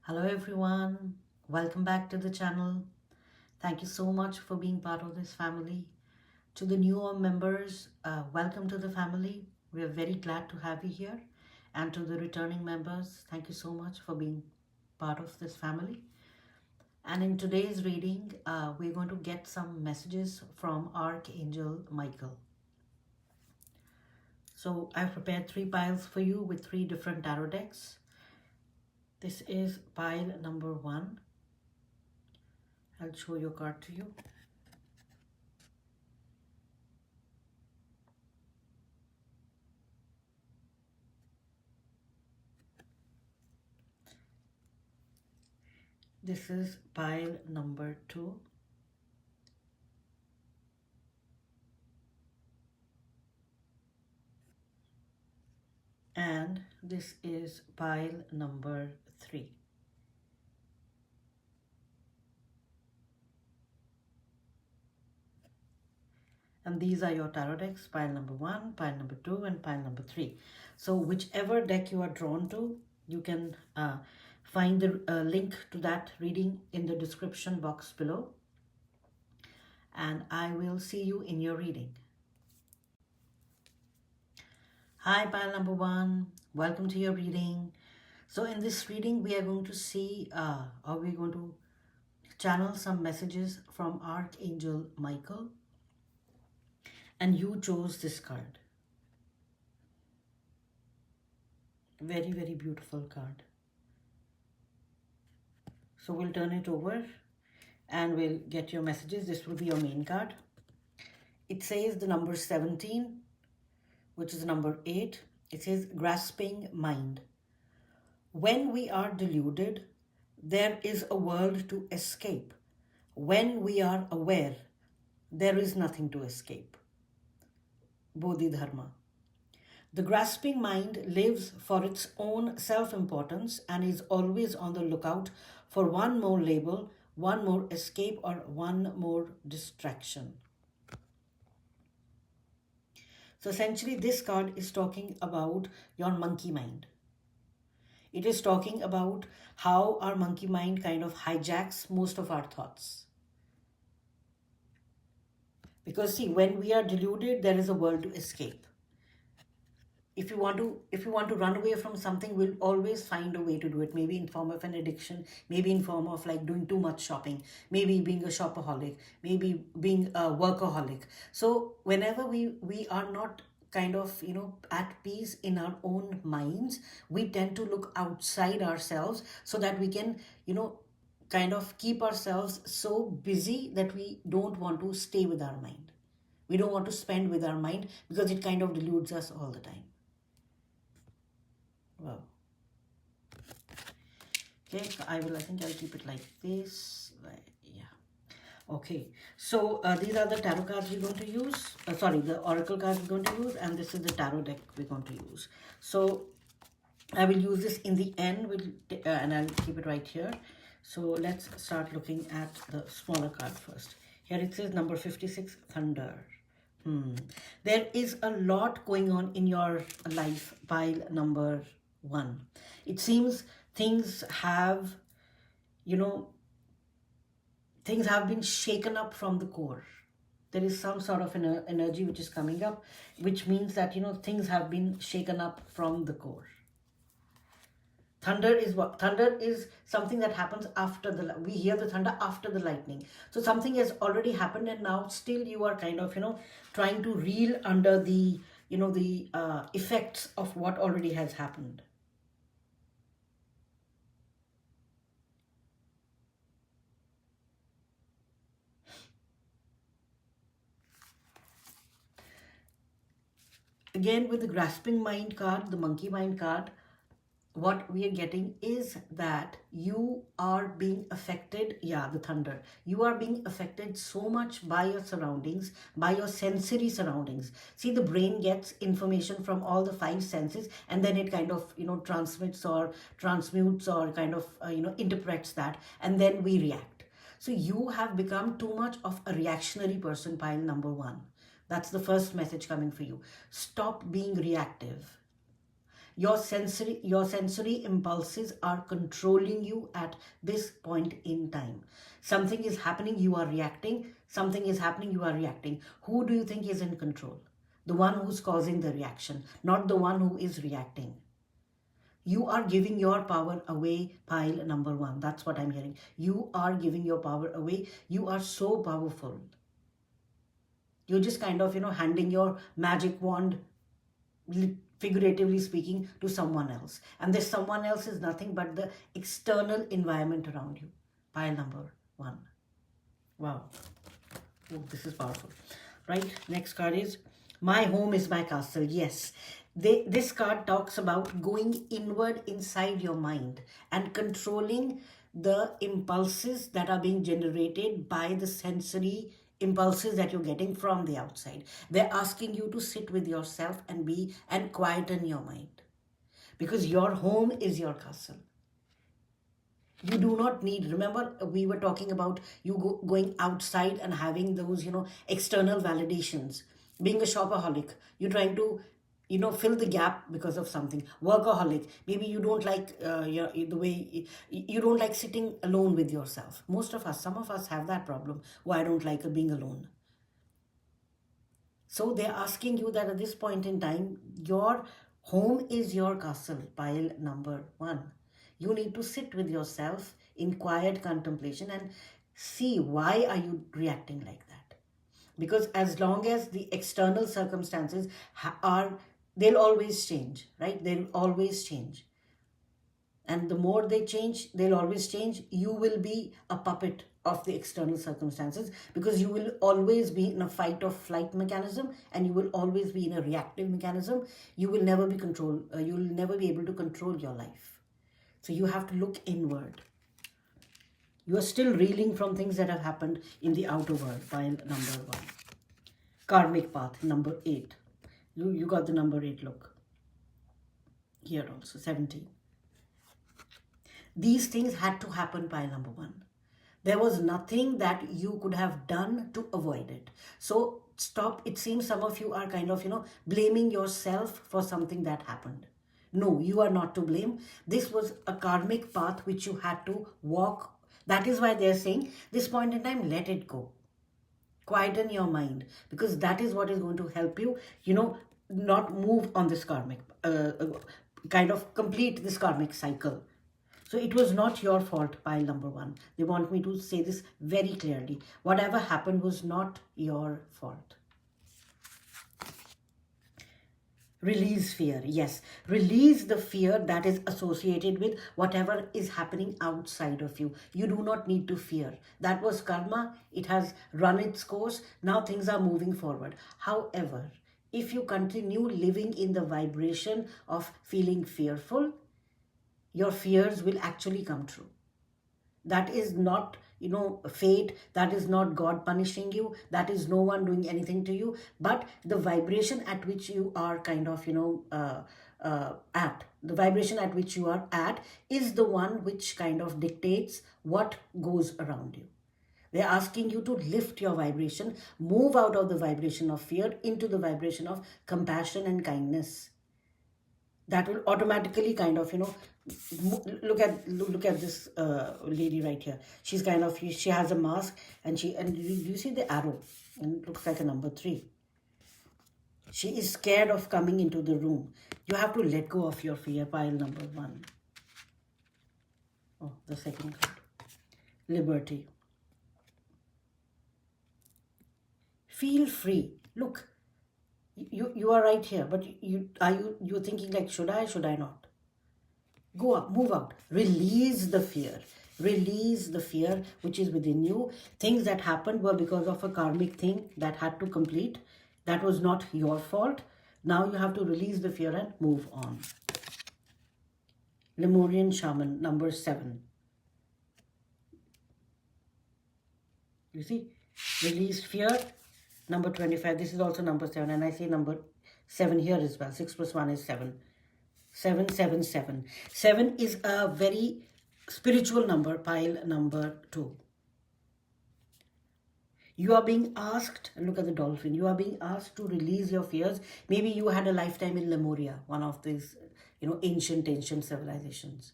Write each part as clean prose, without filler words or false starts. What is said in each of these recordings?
Hello everyone, welcome back to the channel. Thank you so much for being part of this family. To the newer members, welcome to the family. We are very glad to have you here. And to the returning members, thank you so much for being part of this family. And in today's reading, we're going to get some messages from Archangel Michael. So I've prepared 3 piles for you with 3 different tarot decks. This is pile number 1. I'll show your card to you. This is pile number 2. And this is pile number 3. And these are your tarot decks, pile number 1, pile number 2, and pile number 3. So whichever deck you are drawn to, you can find the link to that reading in the description box below. And I will see you in your reading. Hi, pile number 1. Welcome to your reading. So in this reading, we are going to see, or we're going to channel some messages from Archangel Michael. And you chose this card. Very, very beautiful card. So we'll turn it over and we'll get your messages. This will be your main card. It says the number 17, which is number 8. It says grasping mind. When we are deluded, there is a world to escape. When we are aware, there is nothing to escape. Bodhidharma. The grasping mind lives for its own self-importance and is always on the lookout for one more label, one more escape, or one more distraction. So essentially, this card is talking about your monkey mind. It is talking about how our monkey mind kind of hijacks most of our thoughts. Because see, when we are deluded, there is a world to escape. If you want to run away from something, we'll always find a way to do it. Maybe in form of an addiction, maybe in form of like doing too much shopping, maybe being a shopaholic, maybe being a workaholic. So whenever we are not kind of at peace in our own minds, we tend to look outside ourselves so that we can kind of keep ourselves so busy that we don't want to stay with our mind. We don't want to spend with our mind because it kind of deludes us all the time. Wow. Okay, so I think I'll keep it like this. Yeah. Okay, so these are the tarot cards we're going to use. Sorry, the oracle cards we're going to use, and this is the tarot deck we're going to use. So I will use this in the end, and I'll keep it right here. So let's start looking at the smaller card first. Here it says number 56, Thunder. There is a lot going on in your life, pile number 1. It seems things have, things have been shaken up from the core. There is some sort of an energy which is coming up, which means that, things have been shaken up from the core. Thunder is what? Thunder is something that happens after we hear the thunder after the lightning. So something has already happened and now still you are kind of, trying to reel under the, effects of what already has happened. Again, with the grasping mind card, the monkey mind card, what we are getting is that you are being affected. Yeah, the thunder. You are being affected so much by your surroundings, by your sensory surroundings. See, the brain gets information from all the 5 senses and then it kind of, transmits or transmutes or kind of, interprets that, and then we react. So you have become too much of a reactionary person, pile number 1. That's the first message coming for you. Stop being reactive. Your sensory impulses are controlling you at this point in time. Something is happening, you are reacting. Something is happening, you are reacting. Who do you think is in control? The one who's causing the reaction, not the one who is reacting. You are giving your power away, pile number one. That's what I'm hearing. You are giving your power away. You are so powerful. You're just kind of, handing your magic wand, figuratively speaking, to someone else. And this someone else is nothing but the external environment around you. Pile number one. Wow. Oh, this is powerful. Right? Next card is My Home is My Castle. Yes. This card talks about going inward inside your mind and controlling the impulses that are being generated by the sensory impulses that you're getting from the outside. They're asking you to sit with yourself and quieten your mind, because your home is your castle. You do not need, remember we were talking about you going outside and having those, external validations. Being a shopaholic, you're trying to, fill the gap because of something. Workaholic, maybe you don't like the way, you don't like sitting alone with yourself. Some of us have that problem. I don't like being alone. So they're asking you that at this point in time, your home is your castle, pile number one. You need to sit with yourself in quiet contemplation and see why are you reacting like that. Because as long as the external circumstances they'll always change, right? They'll always change. And the more they change, they'll always change. You will be a puppet of the external circumstances, because you will always be in a fight or flight mechanism, and you will always be in a reactive mechanism. You will never be you will never be able to control your life. So you have to look inward. You are still reeling from things that have happened in the outer world. Pile number one. Karmic path, number 8. You got the number 8, look. Here also, 17. These things had to happen, pile number one. There was nothing that you could have done to avoid it. So stop. It seems some of you are kind of, blaming yourself for something that happened. No, you are not to blame. This was a karmic path which you had to walk. That is why they're saying, this point in time, let it go. Quieten your mind, because that is what is going to help you, not move on this karmic, kind of complete this karmic cycle. So it was not your fault, pile number one. They want me to say this very clearly. Whatever happened was not your fault. Release fear. Yes, release the fear that is associated with whatever is happening outside of you. You do not need to fear. That was karma. It has run its course. Now things are moving forward. However, if you continue living in the vibration of feeling fearful, your fears will actually come true. That is not, fate. That is not God punishing you. That is no one doing anything to you. But the vibration at which you are kind of, the vibration at which you are at is the one which kind of dictates what goes around you. They're asking you to lift your vibration, move out of the vibration of fear into the vibration of compassion and kindness. That will automatically kind of, look at this lady right here. She's kind of, she has a mask, and you see the arrow, and it looks like a number 3. She is scared of coming into the room. You have to let go of your fear, pile number 1. Oh, the second card. Liberty. Feel free. Look, you are right here, but you're thinking like, should I not? Go up, move out, release the fear. Release the fear which is within you. Things that happened were because of a karmic thing that had to complete. That was not your fault. Now you have to release the fear and move on. Lemurian Shaman, number 7. You see, release fear, number 25. This is also number 7, and I say number 7 here as well. 6 plus 1 is 7. 777. 7 is a very spiritual number, pile number 2. You are being asked, look at the dolphin, you are being asked to release your fears. Maybe you had a lifetime in Lemuria, one of these ancient civilizations.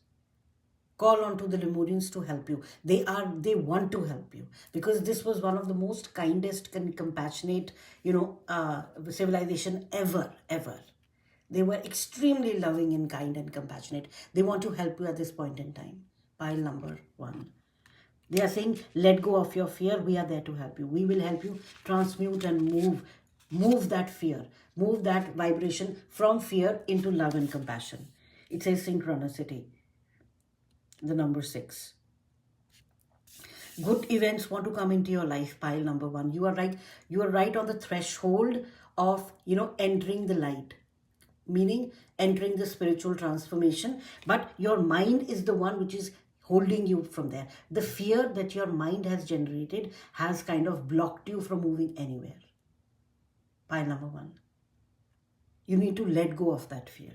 Call on to the Lemurians to help you. They want to help you, because this was one of the most kindest and compassionate, civilization ever. They were extremely loving and kind and compassionate. They want to help you at this point in time. Pile number 1. They are saying, let go of your fear. We are there to help you. We will help you transmute and move that fear, move that vibration from fear into love and compassion. It says synchronicity, the number 6. Good events want to come into your life. Pile number 1. You are right on the threshold of, entering the light, meaning entering the spiritual transformation. But your mind is the one which is holding you from there. The fear that your mind has generated has kind of blocked you from moving anywhere. Pile number 1. You need to let go of that fear.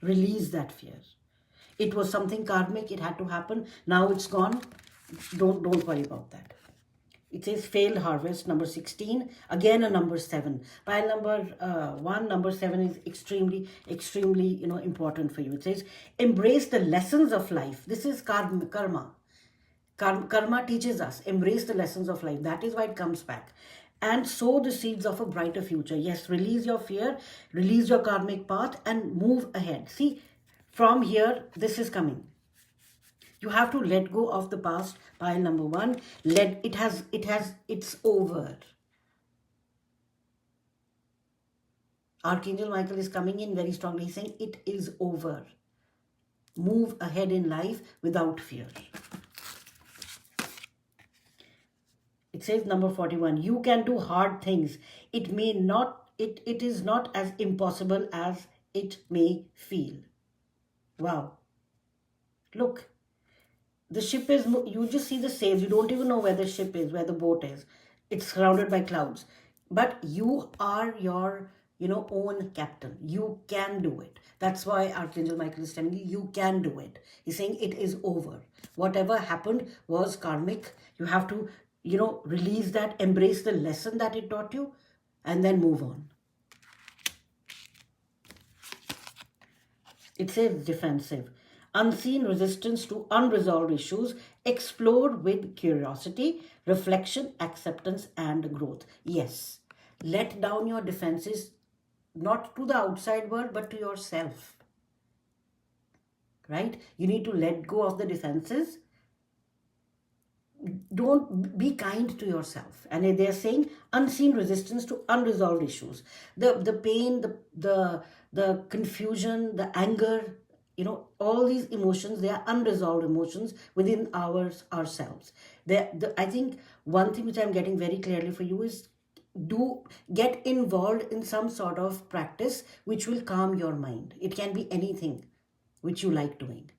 Release that fear. It was something karmic. It had to happen. Now it's gone. Don't worry about that. It says failed harvest, number 16. Again, a number 7. Pile number 1, number 7 is extremely, important for you. It says embrace the lessons of life. This is karma. Karma teaches us, embrace the lessons of life. That is why it comes back. And sow the seeds of a brighter future. Yes, release your fear, release your karmic path, and move ahead. See, from here, this is coming. You have to let go of the past. Pile number 1. It's over. Archangel Michael is coming in very strongly. He's saying it is over. Move ahead in life without fear. It says number 41. You can do hard things. It is not as impossible as it may feel. Wow. Look. The ship is, you just see the sails. You don't even know where the ship is, where the boat is. It's surrounded by clouds. But you are your, own captain. You can do it. That's why Archangel Michael is telling you, you can do it. He's saying it is over. Whatever happened was karmic. You have to, release that, embrace the lesson that it taught you, and then move on. It says defensive. Unseen resistance to unresolved issues, explored with curiosity, reflection, acceptance, and growth. Yes, let down your defenses, not to the outside world, but to yourself. Right? You need to let go of the defenses. Don't be kind to yourself. And they're saying unseen resistance to unresolved issues. The pain, the confusion, the anger, all these emotions, they are unresolved emotions within ourselves. I think one thing which I'm getting very clearly for you is get involved in some sort of practice which will calm your mind. It can be anything which you like doing.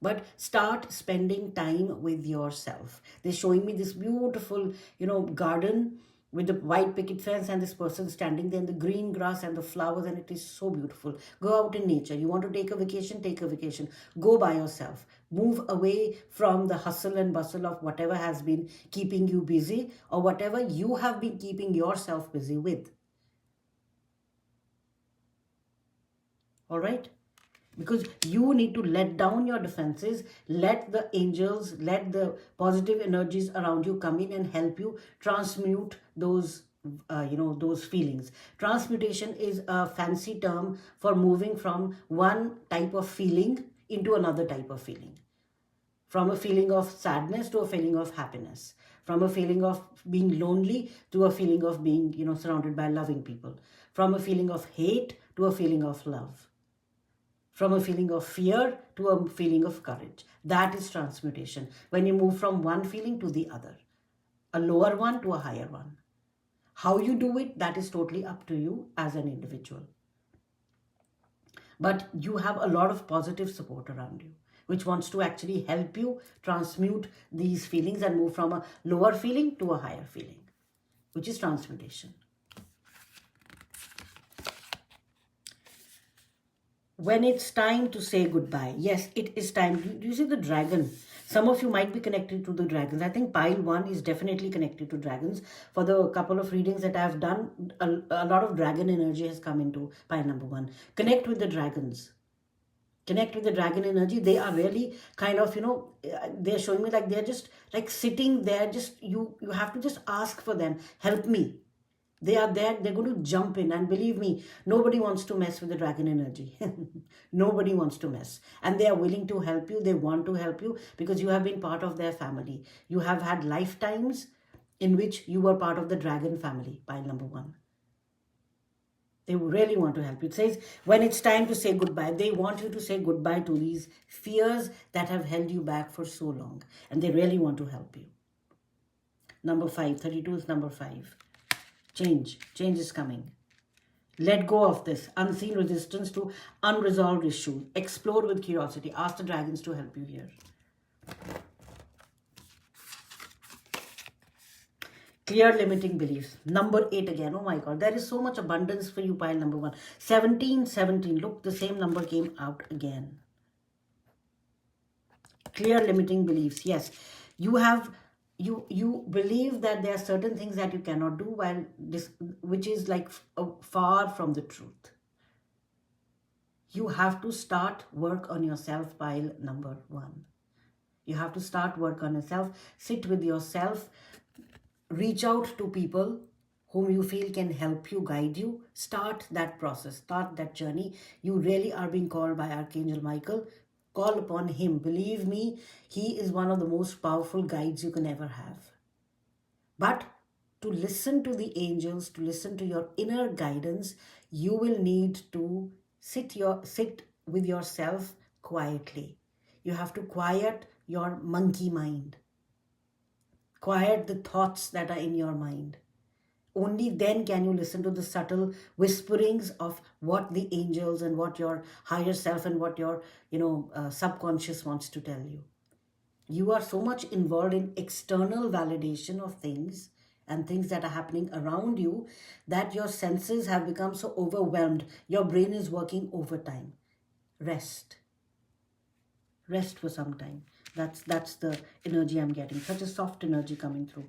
But start spending time with yourself. They're showing me this beautiful, garden with the white picket fence and this person standing there in the green grass and the flowers, and it is so beautiful. Go out in nature. You want to take a vacation? Take a vacation. Go by yourself. Move away from the hustle and bustle of whatever has been keeping you busy or whatever you have been keeping yourself busy with. All right? Because you need to let down your defenses, let the angels, let the positive energies around you come in and help you transmute those, those feelings. Transmutation is a fancy term for moving from one type of feeling into another type of feeling. From a feeling of sadness to a feeling of happiness. From a feeling of being lonely to a feeling of being, surrounded by loving people. From a feeling of hate to a feeling of love. From a feeling of fear to a feeling of courage. That is transmutation. When you move from one feeling to the other. A lower one to a higher one. How you do it, that is totally up to you as an individual. But you have a lot of positive support around you, which wants to actually help you transmute these feelings and move from a lower feeling to a higher feeling, which is transmutation. When it's time to say goodbye. Yes, it is time. Do you see the dragon? Some of you might be connected to the dragons. I think pile 1 is definitely connected to dragons. For the couple of readings that I've done, a lot of dragon energy has come into pile number 1. Connect with the dragons. Connect with the dragon energy. They are really kind of, they're showing me like they're just like sitting there, just you have to just ask for them, help me. They are there, they're going to jump in, and believe me, nobody wants to mess with the dragon energy. Nobody wants to mess, and they are willing to help you. They want to help you because you have been part of their family. You have had lifetimes in which you were part of the dragon family. Pile number one, they really want to help you. It says when it's time to say goodbye, they want you to say goodbye to these fears that have held you back for so long, and they really want to help you. Number 5, 32 is number 5. Change is coming. Let go of this unseen resistance to unresolved issues. Explore with curiosity. Ask the dragons to help you here. Clear limiting beliefs. Number 8 again. Oh my God. There is so much abundance for you, pile number 1. 17, 17. Look, the same number came out again. Clear limiting beliefs. Yes. You have... You believe that there are certain things that you cannot do, while this, which is like far from the truth. You have to start work on yourself, pile number 1. You have to start work on yourself. Sit with yourself. Reach out to people whom you feel can help you, guide you. Start that process. Start that journey. You really are being called by Archangel Michael. Call upon him. Believe me, he is one of the most powerful guides you can ever have. But to listen to the angels, to listen to your inner guidance, you will need to sit with yourself quietly. You have to quiet your monkey mind. Quiet the thoughts that are in your mind. Only then can you listen to the subtle whisperings of what the angels and what your higher self and what your, subconscious wants to tell you. You are so much involved in external validation of things and things that are happening around you that your senses have become so overwhelmed. Your brain is working overtime. Rest. Rest for some time. That's the energy I'm getting. Such a soft energy coming through.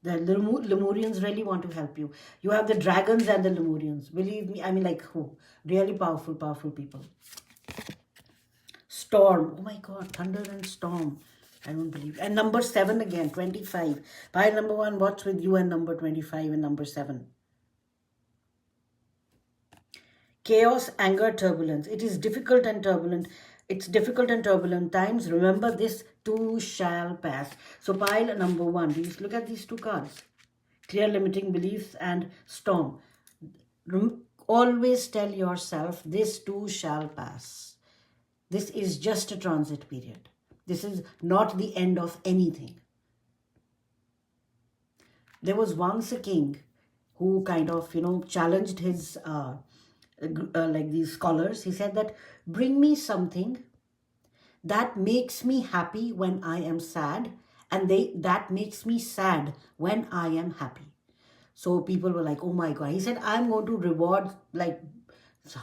The Lemurians really want to help you. You have the dragons and the Lemurians. Believe me, I mean, like, who? Really powerful, powerful people. Storm. Oh my God, thunder and storm. I don't believe. And number 7 again, 25. Pile number 1, what's with you, and number 25 and number 7? Chaos, anger, turbulence. It is difficult and turbulent. It's difficult and turbulent times. Remember, this too shall pass. So pile number 1. Please look at these 2 cards. Clear limiting beliefs and storm. Always tell yourself, this too shall pass. This is just a transit period. This is not the end of anything. There was once a king who kind of, challenged his... like these scholars. He said that, bring me something that makes me happy when I am sad, and that makes me sad when I am happy. So people were like, oh my God. He said, I'm going to reward like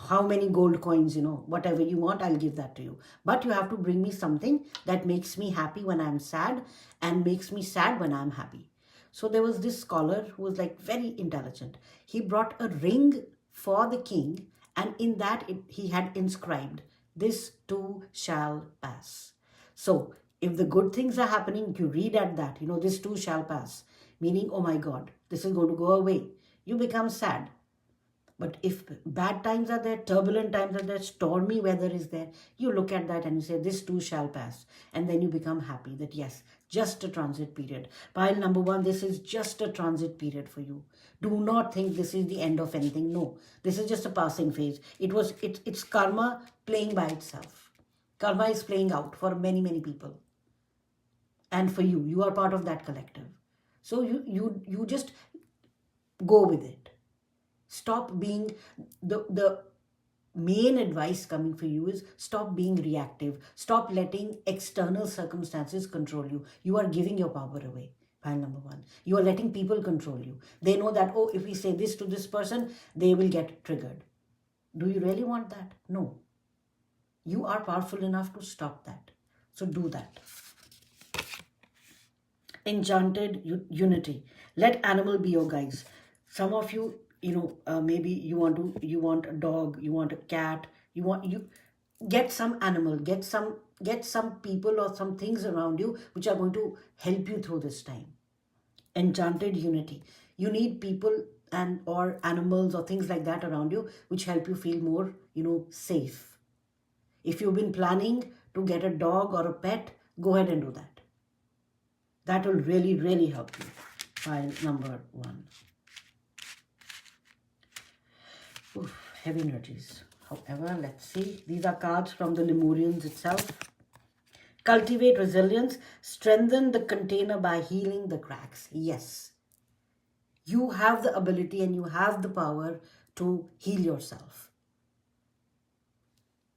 how many gold coins, whatever you want, I'll give that to you. But you have to bring me something that makes me happy when I'm sad and makes me sad when I'm happy. So there was this scholar who was like very intelligent. He brought a ring for the king, and in that he had inscribed, this too shall pass. So if the good things are happening, you read at that, this too shall pass, meaning, oh my God, this is going to go away. You become sad. But if bad times are there, turbulent times are there, stormy weather is there, you look at that and you say, this too shall pass. And then you become happy that yes, just a transit period. Pile number 1, this is just a transit period for you. Do not think this is the end of anything. No, this is just a passing phase. It's karma playing by itself. Karma is playing out for many, many people. And for you, you are part of that collective. So you just go with it. Stop being, the main advice coming for you is stop being reactive. Stop letting external circumstances control you. You are giving your power away. Pile number 1. You are letting people control you. They know that, oh, if we say this to this person, they will get triggered. Do you really want that? No. You are powerful enough to stop that. So do that. Enchanted unity. Let animal be your guides. Some of you, maybe you want a dog, you want a cat, Get some animal, get some people or some things around you which are going to help you through this time. Enchanted unity. You need people and or animals or things like that around you which help you feel more, safe. If you've been planning to get a dog or a pet, go ahead and do that. That will really, really help you. File number 1. Oof, heavy energies. However, let's see. These are cards from the Lemurians itself. Cultivate resilience. Strengthen the container by healing the cracks. Yes. You have the ability and you have the power to heal yourself.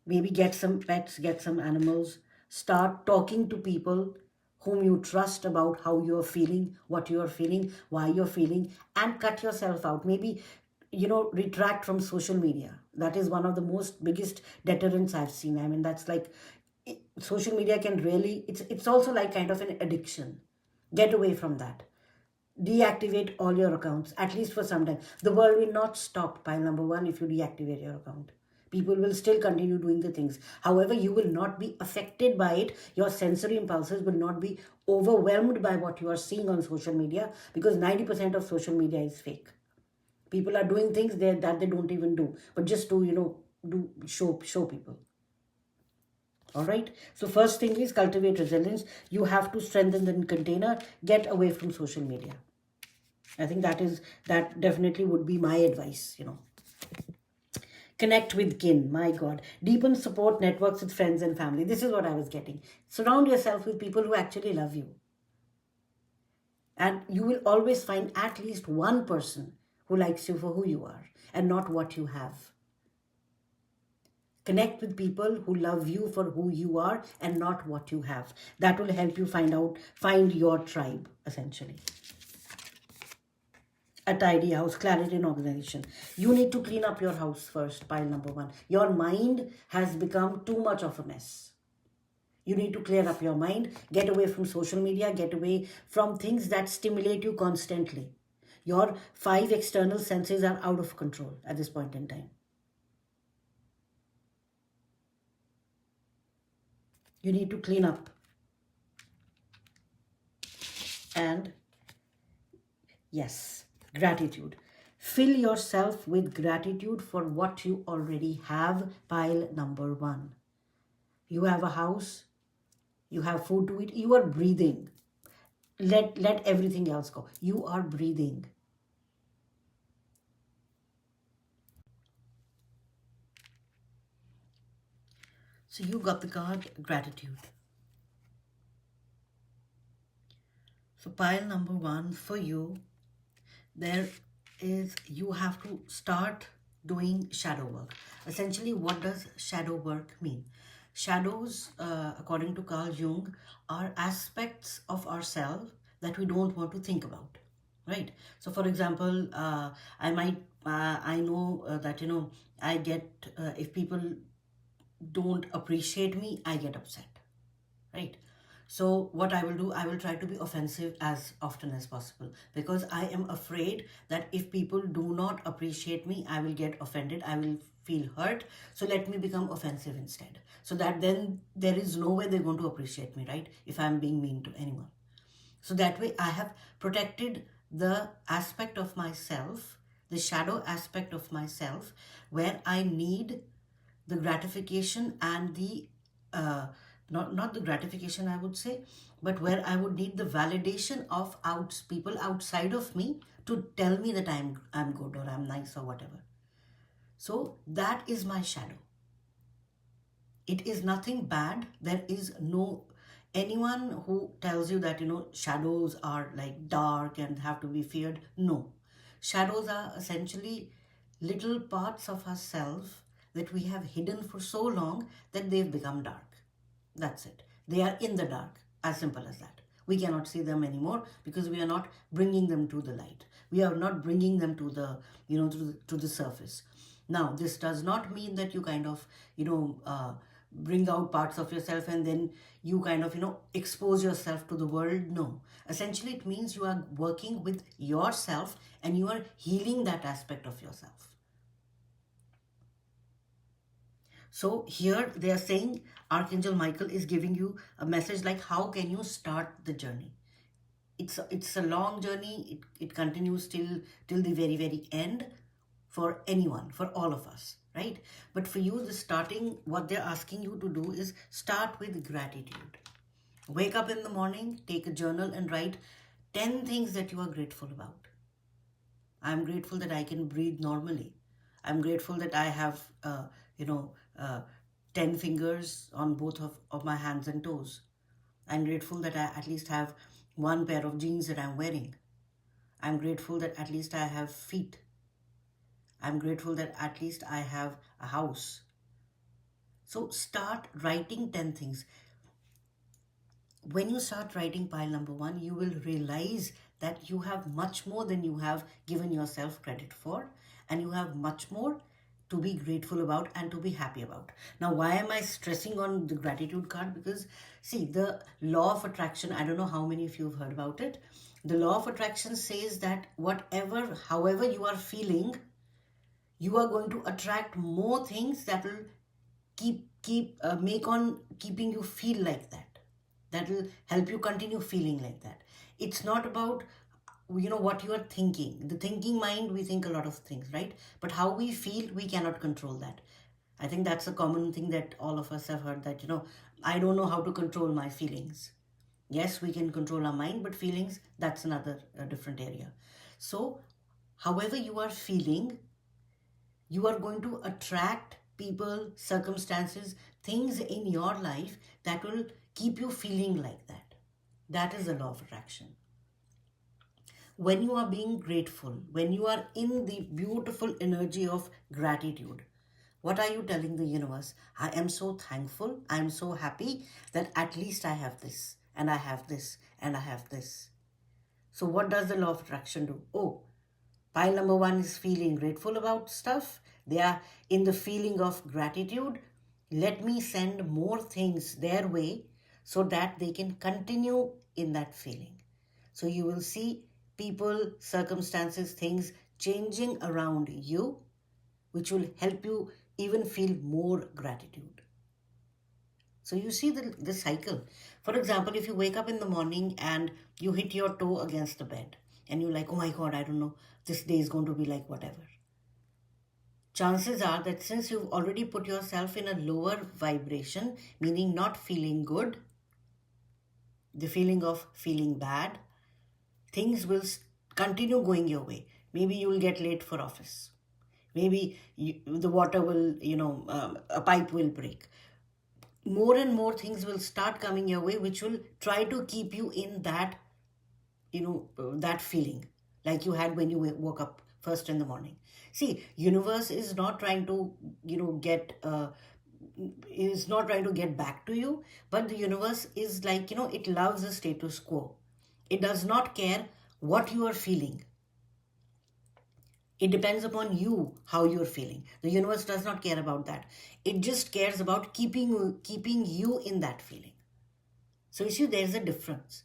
Maybe get some pets, get some animals. Start talking to people whom you trust about how you're feeling, what you're feeling, why you're feeling, and cut yourself out. Maybe, retract from social media. That is one of the most biggest deterrents I've seen. I mean, that's like social media can really, it's also like kind of an addiction. Get away from that. Deactivate all your accounts, at least for some time. The world will not stop, pile number 1, if you deactivate your account. People will still continue doing the things. However, you will not be affected by it. Your sensory impulses will not be overwhelmed by what you are seeing on social media, because 90% of social media is fake. People are doing things that they don't even do, but just to, show people. All right. So first thing is cultivate resilience. You have to strengthen the container. Get away from social media. I think that definitely would be my advice. Connect with kin, my God. Deepen support networks with friends and family. This is what I was getting. Surround yourself with people who actually love you. And you will always find at least one person who likes you for who you are and not what you have. Connect with people who love you for who you are and not what you have. That will help you find your tribe, essentially. A tidy house, clarity and organization. You need to clean up your house first, pile number 1. Your mind has become too much of a mess. You need to clear up your mind, get away from social media, get away from things that stimulate you constantly. Your 5 external senses are out of control at this point in time. You need to clean up. And yes, gratitude. Fill yourself with gratitude for what you already have, pile number 1. You have a house, you have food to eat, you are breathing. Let everything else go. You are breathing. So you got the card gratitude. So pile number 1 for you, you have to start doing shadow work. Essentially, what does shadow work mean? Shadows, according to Carl Jung, are aspects of ourselves that we don't want to think about, right? So for example, I know that, I get, if people don't appreciate me, I get upset, right? So what I will do, I will try to be offensive as often as possible, because I am afraid that if people do not appreciate me, I will get offended, I will feel hurt. So let me become offensive instead, so that then there is no way they're going to appreciate me, right? If I'm being mean to anyone. So that way I have protected the aspect of myself, the shadow aspect of myself, where I need the gratification and the not the gratification, I would say, but where I would need the validation of people outside of me to tell me that I'm good or I'm nice or whatever. So that is my shadow. It is nothing bad. There is no anyone who tells you that shadows are like dark and have to be feared. No, shadows are essentially little parts of ourselves that we have hidden for so long that they've become dark. That's it. They are in the dark, as simple as that. We cannot see them anymore because we are not bringing them to the light. We are not bringing them to the, to the surface. Now, this does not mean that you kind of, bring out parts of yourself and then you kind of, expose yourself to the world. No. Essentially, it means you are working with yourself and you are healing that aspect of yourself. So here they are saying Archangel Michael is giving you a message like, how can you start the journey? It's a long journey. It continues till the very, very end for anyone, for all of us, right? But for you, the starting, what they're asking you to do is start with gratitude. Wake up in the morning, take a journal and write 10 things that you are grateful about. I'm grateful that I can breathe normally. I'm grateful that I have, you know, uh, 10 fingers on both of my hands and toes. I'm grateful that I at least have one pair of jeans that I'm wearing. I'm grateful that at least I have feet. I'm grateful that at least I have a house. So start writing 10 things. When you start writing pile number one, you will realize that you have much more than you have given yourself credit for, and you have much more to be grateful about and to be happy about. Now, why am I stressing on the gratitude card? Because see, the law of attraction, I don't know how many of you have heard about it. The law of attraction says that however you are feeling, you are going to attract more things that will make on keeping you feel like that. That will help you continue feeling like that. It's not about what you are thinking. The thinking mind, we think a lot of things, right? But how we feel, we cannot control that. I think that's a common thing that all of us have heard, that I don't know how to control my feelings. Yes, we can control our mind, but feelings, that's another different area. So however you are feeling, you are going to attract people, circumstances, things in your life that will keep you feeling like that. That is the law of attraction. When you are being grateful, when you are in the beautiful energy of gratitude, what are you telling the universe? I am so thankful, I am so happy that at least I have this, and I have this, and I have this. So what does the law of attraction do? Oh, pile number one is feeling grateful about stuff. They are in the feeling of gratitude. Let me send more things their way so that they can continue in that feeling. So you will see people, circumstances, things changing around you, which will help you even feel more gratitude. So you see the cycle. For example, if you wake up in the morning and you hit your toe against the bed and you're like, oh my God, I don't know, this day is going to be like whatever. Chances are that since you've already put yourself in a lower vibration, meaning not feeling good, the feeling of feeling bad, things will continue going your way. Maybe you will get late for office. Maybe the water will, a pipe will break. More and more things will start coming your way, which will try to keep you in that, that feeling like you had when you woke up first in the morning. See, universe is not trying to, is not trying to get back to you, but the universe is like, it loves the status quo. It does not care what you are feeling. It depends upon you how you're feeling. The universe does not care about that. It just cares about keeping you in that feeling. So you see, there's a difference.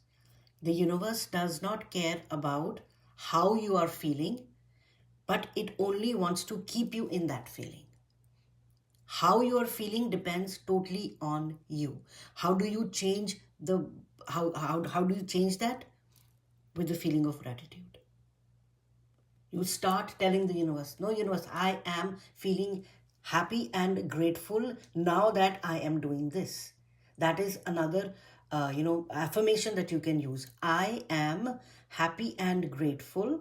The universe does not care about how you are feeling, but it only wants to keep you in that feeling. How you are feeling depends totally on you. How do you change how do you change that? With the feeling of gratitude. You start telling the universe, no, universe, I am feeling happy and grateful now that I am doing this. That is another, affirmation that you can use. I am happy and grateful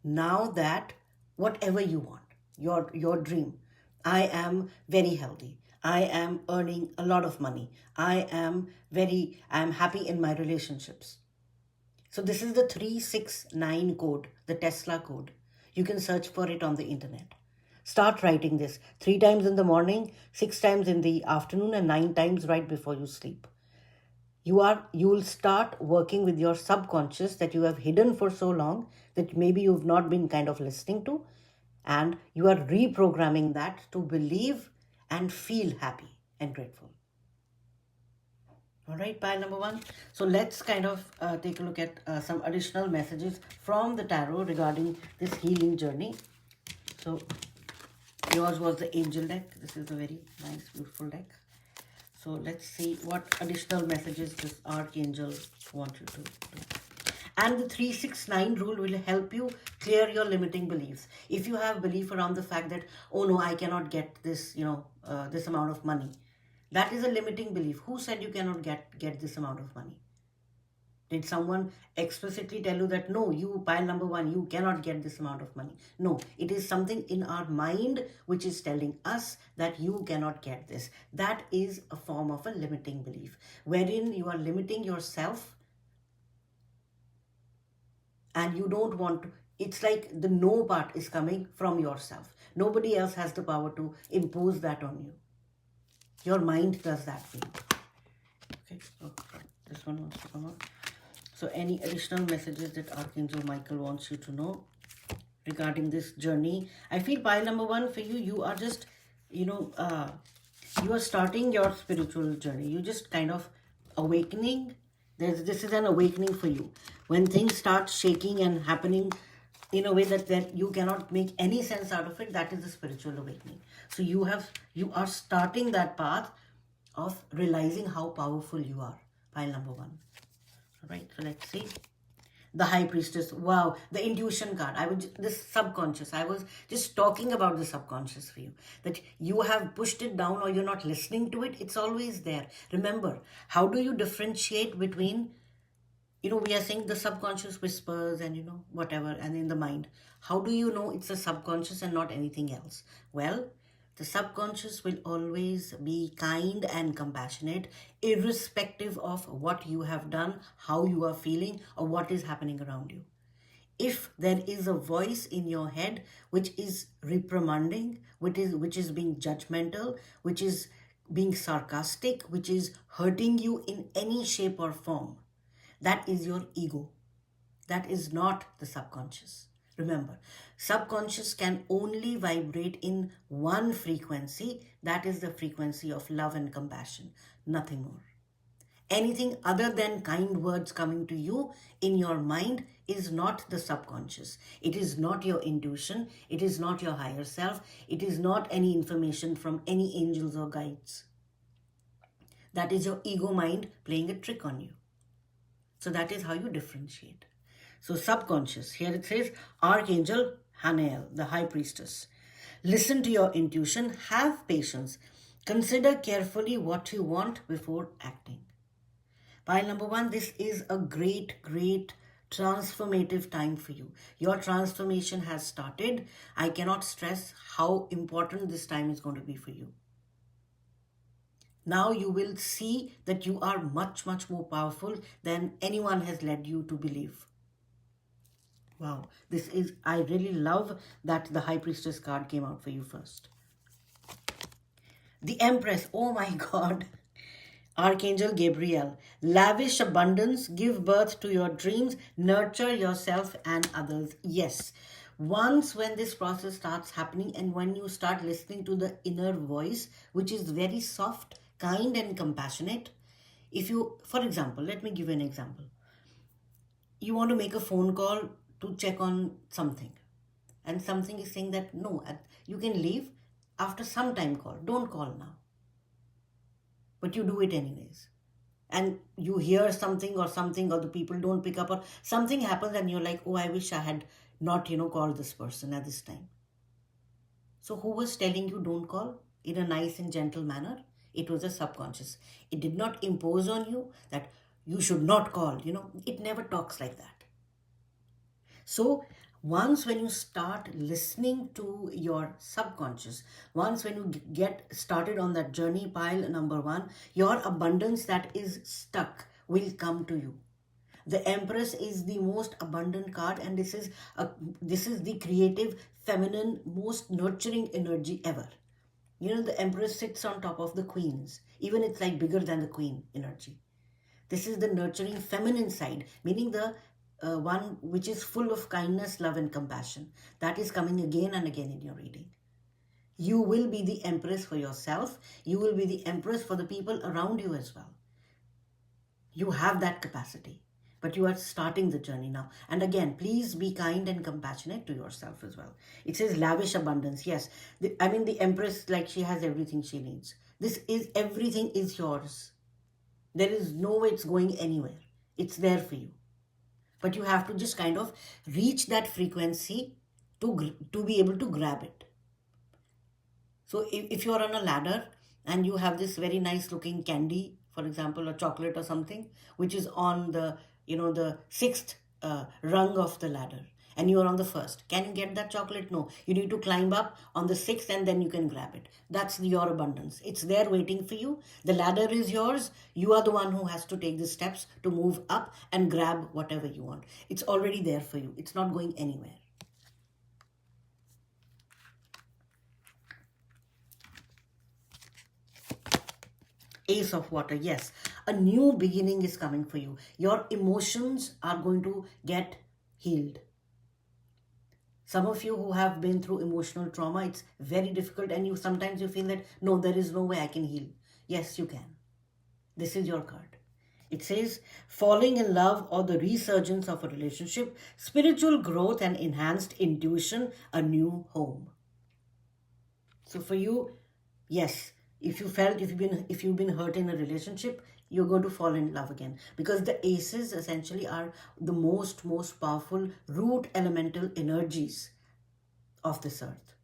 now that whatever you want, your dream. I am very healthy. I am earning a lot of money. I am happy in my relationships. So this is the 369 code, the Tesla code. You can search for it on the internet. Start writing this 3 times in the morning, 6 times in the afternoon, and 9 times right before you sleep. You will start working with your subconscious that you have hidden for so long that maybe you've not been kind of listening to, and you are reprogramming that to believe and feel happy and grateful. All right, pile number one. So let's kind of take a look at some additional messages from the tarot regarding this healing journey. So Yours was the angel deck. This is a very nice, beautiful deck. So let's see what additional messages this Archangel wants you to do. And the 369 rule will help you clear your limiting beliefs. If you have belief around the fact that, oh no, I cannot get this, this amount of money. That is a limiting belief. Who said you cannot get this amount of money? Did someone explicitly tell you that, no, you, pile number one, you cannot get this amount of money? No, it is something in our mind which is telling us that you cannot get this. That is a form of a limiting belief, wherein you are limiting yourself and you don't want to. It's like the no part is coming from yourself. Nobody else has the power to impose that on you. Your mind does that for you. Okay, so this one wants to come out. So any additional messages that Archangel Michael wants you to know regarding this journey? I feel pile number one for you, you are just, you are starting your spiritual journey. You just kind of awakening. This is an awakening for you. When things start shaking and happening in a way that you cannot make any sense out of it, that is the spiritual awakening. So you are starting that path of realizing how powerful you are. Pile number one. All right, so let's see. The High Priestess. Wow, the intuition card. This subconscious. I was just talking about the subconscious for you. That you have pushed it down or you're not listening to it. It's always there. Remember, how do you differentiate between, we are saying the subconscious whispers and, whatever, and in the mind. How do you know it's a subconscious and not anything else? Well, the subconscious will always be kind and compassionate, irrespective of what you have done, how you are feeling, or what is happening around you. If there is a voice in your head which is reprimanding, which is being judgmental, which is being sarcastic, which is hurting you in any shape or form, that is your ego. That is not the subconscious. Remember, subconscious can only vibrate in one frequency. That is the frequency of love and compassion, nothing more. Anything other than kind words coming to you in your mind is not the subconscious. It is not your intuition. It is not your higher self. It is not any information from any angels or guides. That is your ego mind playing a trick on you. So that is how you differentiate. So subconscious, here it says, Archangel Hanael, the High Priestess. Listen to your intuition, have patience. Consider carefully what you want before acting. Pile number one, this is a great, great transformative time for you. Your transformation has started. I cannot stress how important this time is going to be for you. Now you will see that you are much, much more powerful than anyone has led you to believe. Wow, I really love that the High Priestess card came out for you first. The Empress, oh my God. Archangel Gabriel, lavish abundance, give birth to your dreams, nurture yourself and others. Yes, once when this process starts happening and when you start listening to the inner voice, which is very soft, kind and compassionate. For example, let me give you an example. You want to make a phone call to check on something, and something is saying that no, you can leave after some time call, don't call now. But you do it anyways. And you hear something or the people don't pick up or something happens and you're like, oh, I wish I had not, called this person at this time. So who was telling you don't call in a nice and gentle manner? It was a subconscious. It did not impose on you that you should not call, it never talks like that. So once when you start listening to your subconscious, once when you get started on that journey, pile number one, your abundance that is stuck will come to you. The Empress is the most abundant card, and this is the creative, feminine, most nurturing energy ever. The Empress sits on top of the queens. Even it's like bigger than the queen energy. This is the nurturing feminine side, meaning the one which is full of kindness, love and compassion. That is coming again and again in your reading. You will be the Empress for yourself. You will be the Empress for the people around you as well. You have that capacity. but you are starting the journey now. And again, please be kind and compassionate to yourself as well. It says lavish abundance. Yes, I mean, the Empress, like, she has everything she needs. This is, everything is yours. There is no way it's going anywhere. It's there for you. But you have to just kind of reach that frequency to be able to grab it. So if you're on a ladder and you have this very nice looking candy, for example, a chocolate or something, which is on the, the sixth rung of the ladder, and you are on the first, can you get that chocolate? No. You need to climb up on the sixth and then you can grab it. That's your abundance. It's there waiting for you. The ladder is yours. You are the one who has to take the steps to move up and grab whatever you want. It's already there for you. It's not going anywhere. Ace of water. Yes, a new beginning is coming for you. Your emotions are going to get healed. Some of you who have been through emotional trauma, it's very difficult, and sometimes you feel that, no, there is no way I can heal. Yes, you can. This is your card. It says falling in love or the resurgence of a relationship, spiritual growth and enhanced intuition, a new home. So for you, yes, if you've been hurt in a relationship, you're going to fall in love again, because the aces essentially are the most powerful root elemental energies of this earth,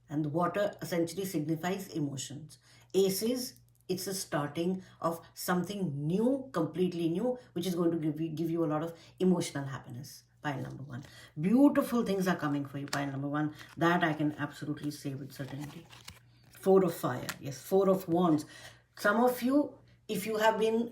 and the water essentially signifies emotions. Aces, it's a starting of something new, completely new, which is going to give you a lot of emotional happiness. Pile number one. Beautiful things are coming for you, pile number one. That I can absolutely say with certainty. Four of fire. Yes, Four of Wands. Some of you, if you have been,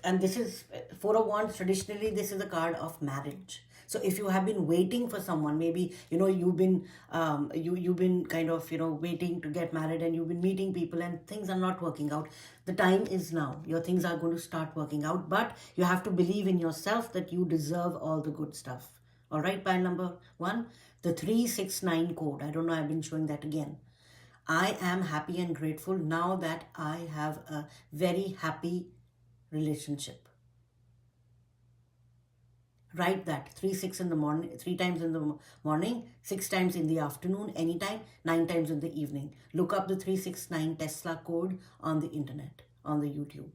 and this is Four of Wands, traditionally this is a card of marriage. So if you have been waiting for someone, maybe, you've been kind of, waiting to get married, and you've been meeting people and things are not working out. The time is now. Your things are going to start working out, but you have to believe in yourself that you deserve all the good stuff. All right, pile number one, the 369 code. I don't know, I've been showing that again. I am happy and grateful now that I have a very happy relationship. Write that 3-6 in the morning, 3 times in the morning, 6 times in the afternoon, anytime, 9 times in the evening. Look up the 369 Tesla code on the internet, on the YouTube.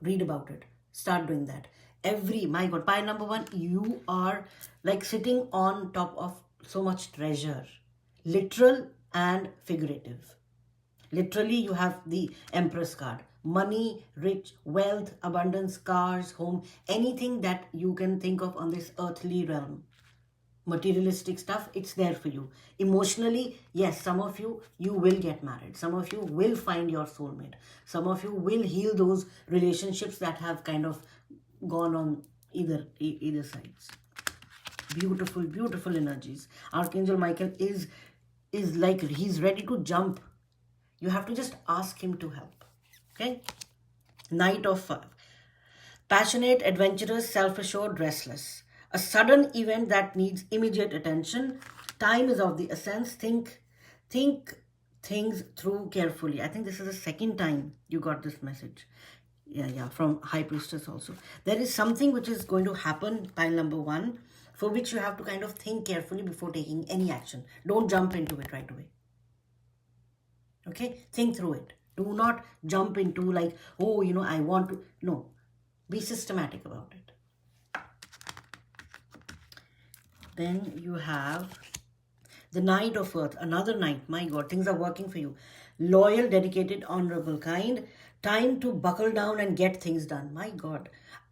Read about it. Start doing that. My God, pile number one, you are like sitting on top of so much treasure. Literal and figurative. Literally, you have the Empress card. Money, rich, wealth, abundance, cars, home, anything that you can think of on this earthly realm. Materialistic stuff, it's there for you. Emotionally, yes, some of you will get married. Some of you will find your soulmate. Some of you will heal those relationships that have kind of gone on either sides. Beautiful, beautiful energies. Archangel Michael is like, he's ready to jump. You have to just ask him to help. Okay? Knight of Fire. Passionate, adventurous, self-assured, restless. A sudden event that needs immediate attention. Time is of the essence. Think things through carefully. I think this is the second time you got this message. Yeah, from High Priestess also. There is something which is going to happen, pile number one, for which you have to kind of think carefully before taking any action. Don't jump into it right away. Okay? Think through it. Do not jump into like, oh, I want to. No. Be systematic about it. Then you have the Knight of Earth. Another knight. My God, things are working for you. Loyal, dedicated, honorable, kind. Time to buckle down and get things done. My God.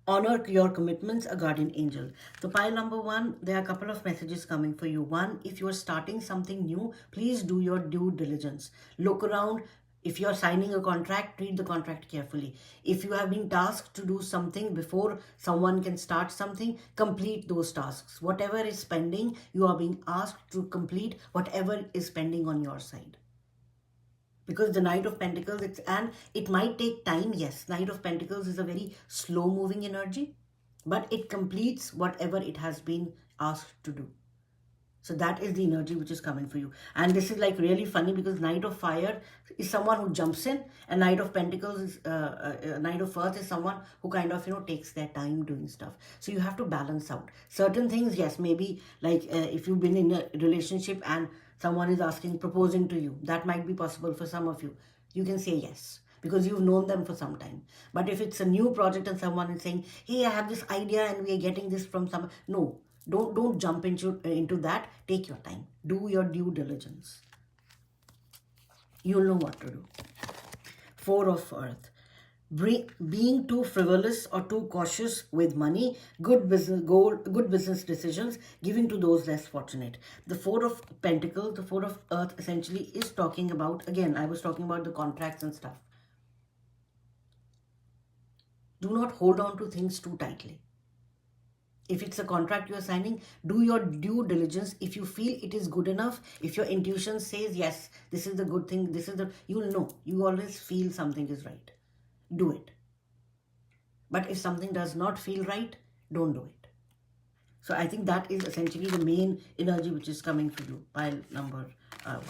Honor your commitments, a guardian angel. So pile number one, there are a couple of messages coming for you. One, if you are starting something new, please do your due diligence. Look around. If you are signing a contract, read the contract carefully. If you have been tasked to do something before someone can start something, complete those tasks. Whatever is pending, you are being asked to complete whatever is pending on your side. Because the Knight of Pentacles, it might take time, yes. Knight of Pentacles is a very slow-moving energy, but it completes whatever it has been asked to do. So that is the energy which is coming for you. And this is like really funny because Knight of Fire is someone who jumps in, and Knight of Pentacles is, Knight of Earth is someone who kind of, takes their time doing stuff. So you have to balance out. Certain things, yes, maybe like if you've been in a relationship and someone is proposing to you, that might be possible for some of you. You can say yes, because you've known them for some time. But if it's a new project and someone is saying, hey, I have this idea and we are getting this from some, no, don't jump into that. Take your time. Do your due diligence. You'll know what to do. Four of Earth. Being too frivolous or too cautious with money, good business decisions, giving to those less fortunate. The Four of Pentacles, the Four of Earth essentially is talking about, again, I was talking about the contracts and stuff. Do not hold on to things too tightly. If it's a contract you're signing, do your due diligence. If you feel it is good enough, if your intuition says, yes, this is the good thing, you'll know. You always feel something is right. Do it. But if something does not feel right, don't do it. So I think that is essentially the main energy which is coming for you, pile number 1.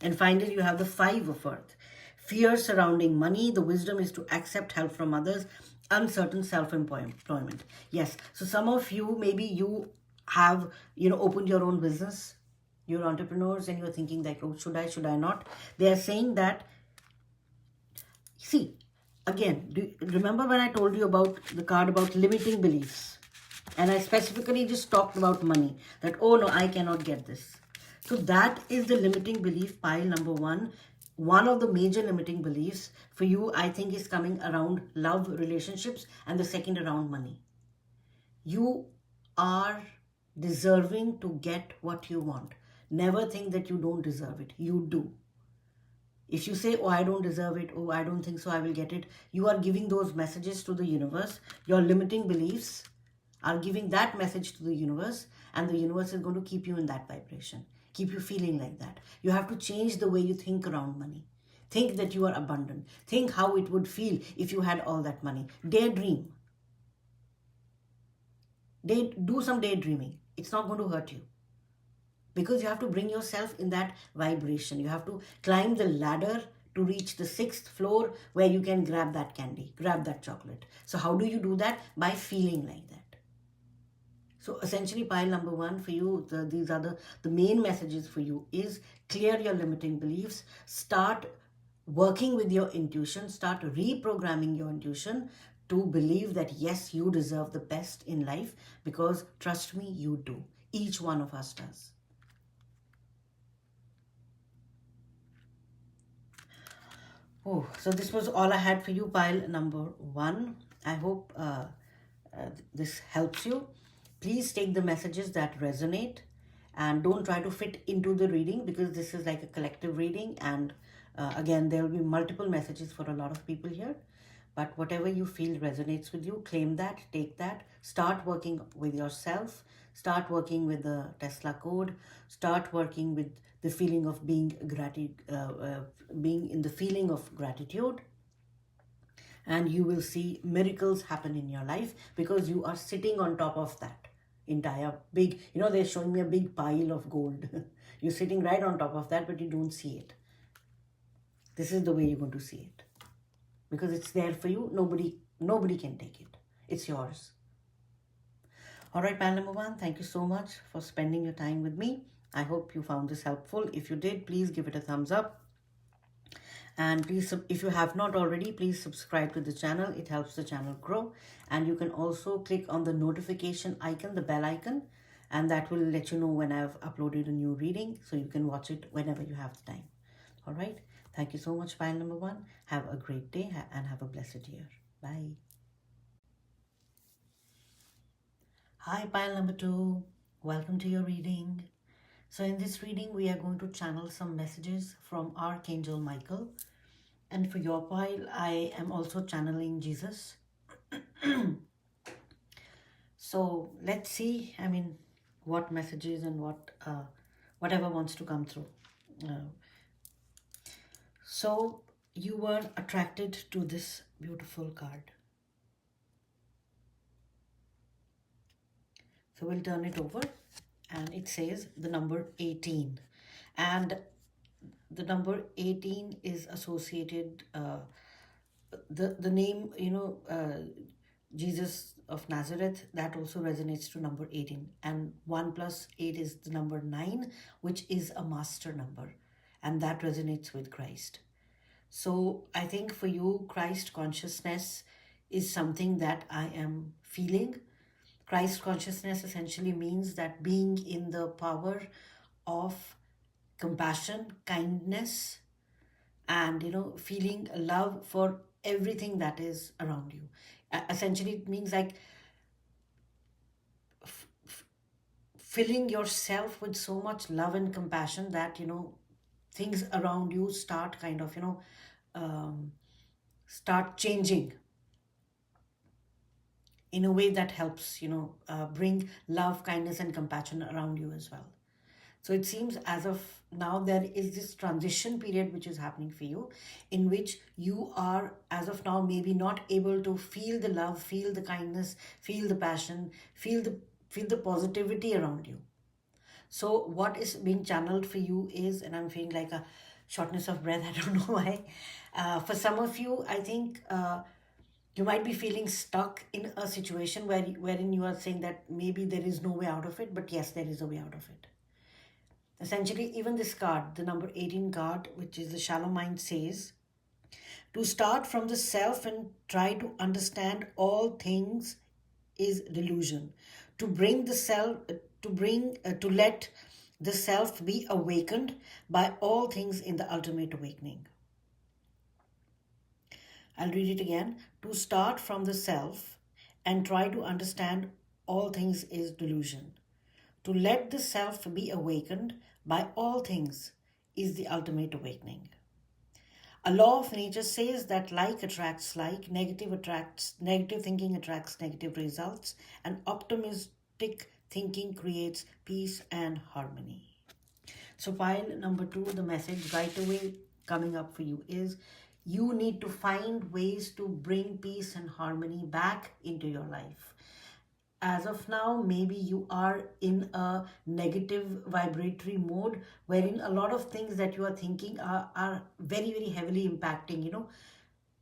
And finally, you have the Five of Earth. Fear surrounding money. The wisdom is to accept help from others. Uncertain self-employment. Yes. So some of you, maybe you have, opened your own business. You're entrepreneurs and you're thinking like, oh, should I not? They are saying that, see, again, remember when I told you about the card about limiting beliefs? And I specifically just talked about money. That, oh no, I cannot get this. So that is the limiting belief, pile number 1. One of the major limiting beliefs for you, I think, is coming around love, relationships, and the second around money. You are deserving to get what you want. Never think that you don't deserve it. You do. If you say, oh, I don't deserve it, oh, I don't think so, I will get it, you are giving those messages to the universe. Your limiting beliefs are giving that message to the universe, and the universe is going to keep you in that vibration. Keep you feeling like that. You have to change the way you think around money. Think that you are abundant. Think how it would feel if you had all that money. Daydream. Do some daydreaming. It's not going to hurt you. Because you have to bring yourself in that vibration. You have to climb the ladder to reach the 6th floor where you can grab that candy, grab that chocolate. So how do you do that? By feeling like that. So essentially, pile number 1 for you, these are the main messages for you is clear your limiting beliefs. Start working with your intuition. Start reprogramming your intuition to believe that, yes, you deserve the best in life, because trust me, you do. Each one of us does. Oh, so this was all I had for you, pile number 1. I hope this helps you. Please take the messages that resonate and don't try to fit into the reading, because this is like a collective reading. And again, there will be multiple messages for a lot of people here. But whatever you feel resonates with you, claim that, take that. Start working with yourself. Start working with the Tesla code. Start working with the feeling of being in the feeling of gratitude. And you will see miracles happen in your life, because you are sitting on top of that entire big, they're showing me a big pile of gold. You're sitting right on top of that, but you don't see it. This is the way you're going to see it, because it's there for you. Nobody can take it. It's yours. All right, pile number 1, thank you so much for spending your time with me. I hope you found this helpful. If you did, please give it a thumbs up. And please, if you have not already, please subscribe to the channel. It helps the channel grow. And you can also click on the notification icon, the bell icon, and that will let you know when I've uploaded a new reading, so you can watch it whenever you have the time. All right. Thank you so much, pile number 1. Have a great day and have a blessed year. Bye. Hi, pile number 2. Welcome to your reading. So in this reading, we are going to channel some messages from Archangel Michael. And for your pile, I am also channeling Jesus. So let's see, what messages and whatever wants to come through. So you were attracted to this beautiful card. So we'll turn it over and it says the number 18. And the number 18 is associated, the name, Jesus of Nazareth, that also resonates to number 18. And 1 plus 8 is the number 9, which is a master number, and that resonates with Christ. So I think for you, Christ consciousness is something that I am feeling. Christ consciousness essentially means that being in the power of compassion, kindness, and feeling love for everything that is around you. Essentially, it means like filling yourself with so much love and compassion that things around you start kind of um, start changing in a way that helps bring love, kindness, and compassion around you as well. So it seems as of now there is this transition period which is happening for you, in which you are as of now maybe not able to feel the love, feel the kindness, feel the passion, feel the positivity around you. So what is being channeled for you is, and I'm feeling like a shortness of breath, I don't know why. For some of you, I think you might be feeling stuck in a situation wherein you are saying that maybe there is no way out of it, but yes, there is a way out of it. Essentially, even this card, the number 18 card, which is the shallow mind, says to start from the self and try to understand all things is delusion. To bring the self, to let the self be awakened by all things in the ultimate awakening. I'll read it again. To start from the self and try to understand all things is delusion. To let the self be awakened by all things is the ultimate awakening. A law of nature says that like attracts like, negative thinking attracts negative results, and optimistic thinking creates peace and harmony. So pile number 2, the message right away coming up for you is you need to find ways to bring peace and harmony back into your life. As of now, maybe you are in a negative vibratory mode wherein a lot of things that you are thinking are very, very heavily impacting.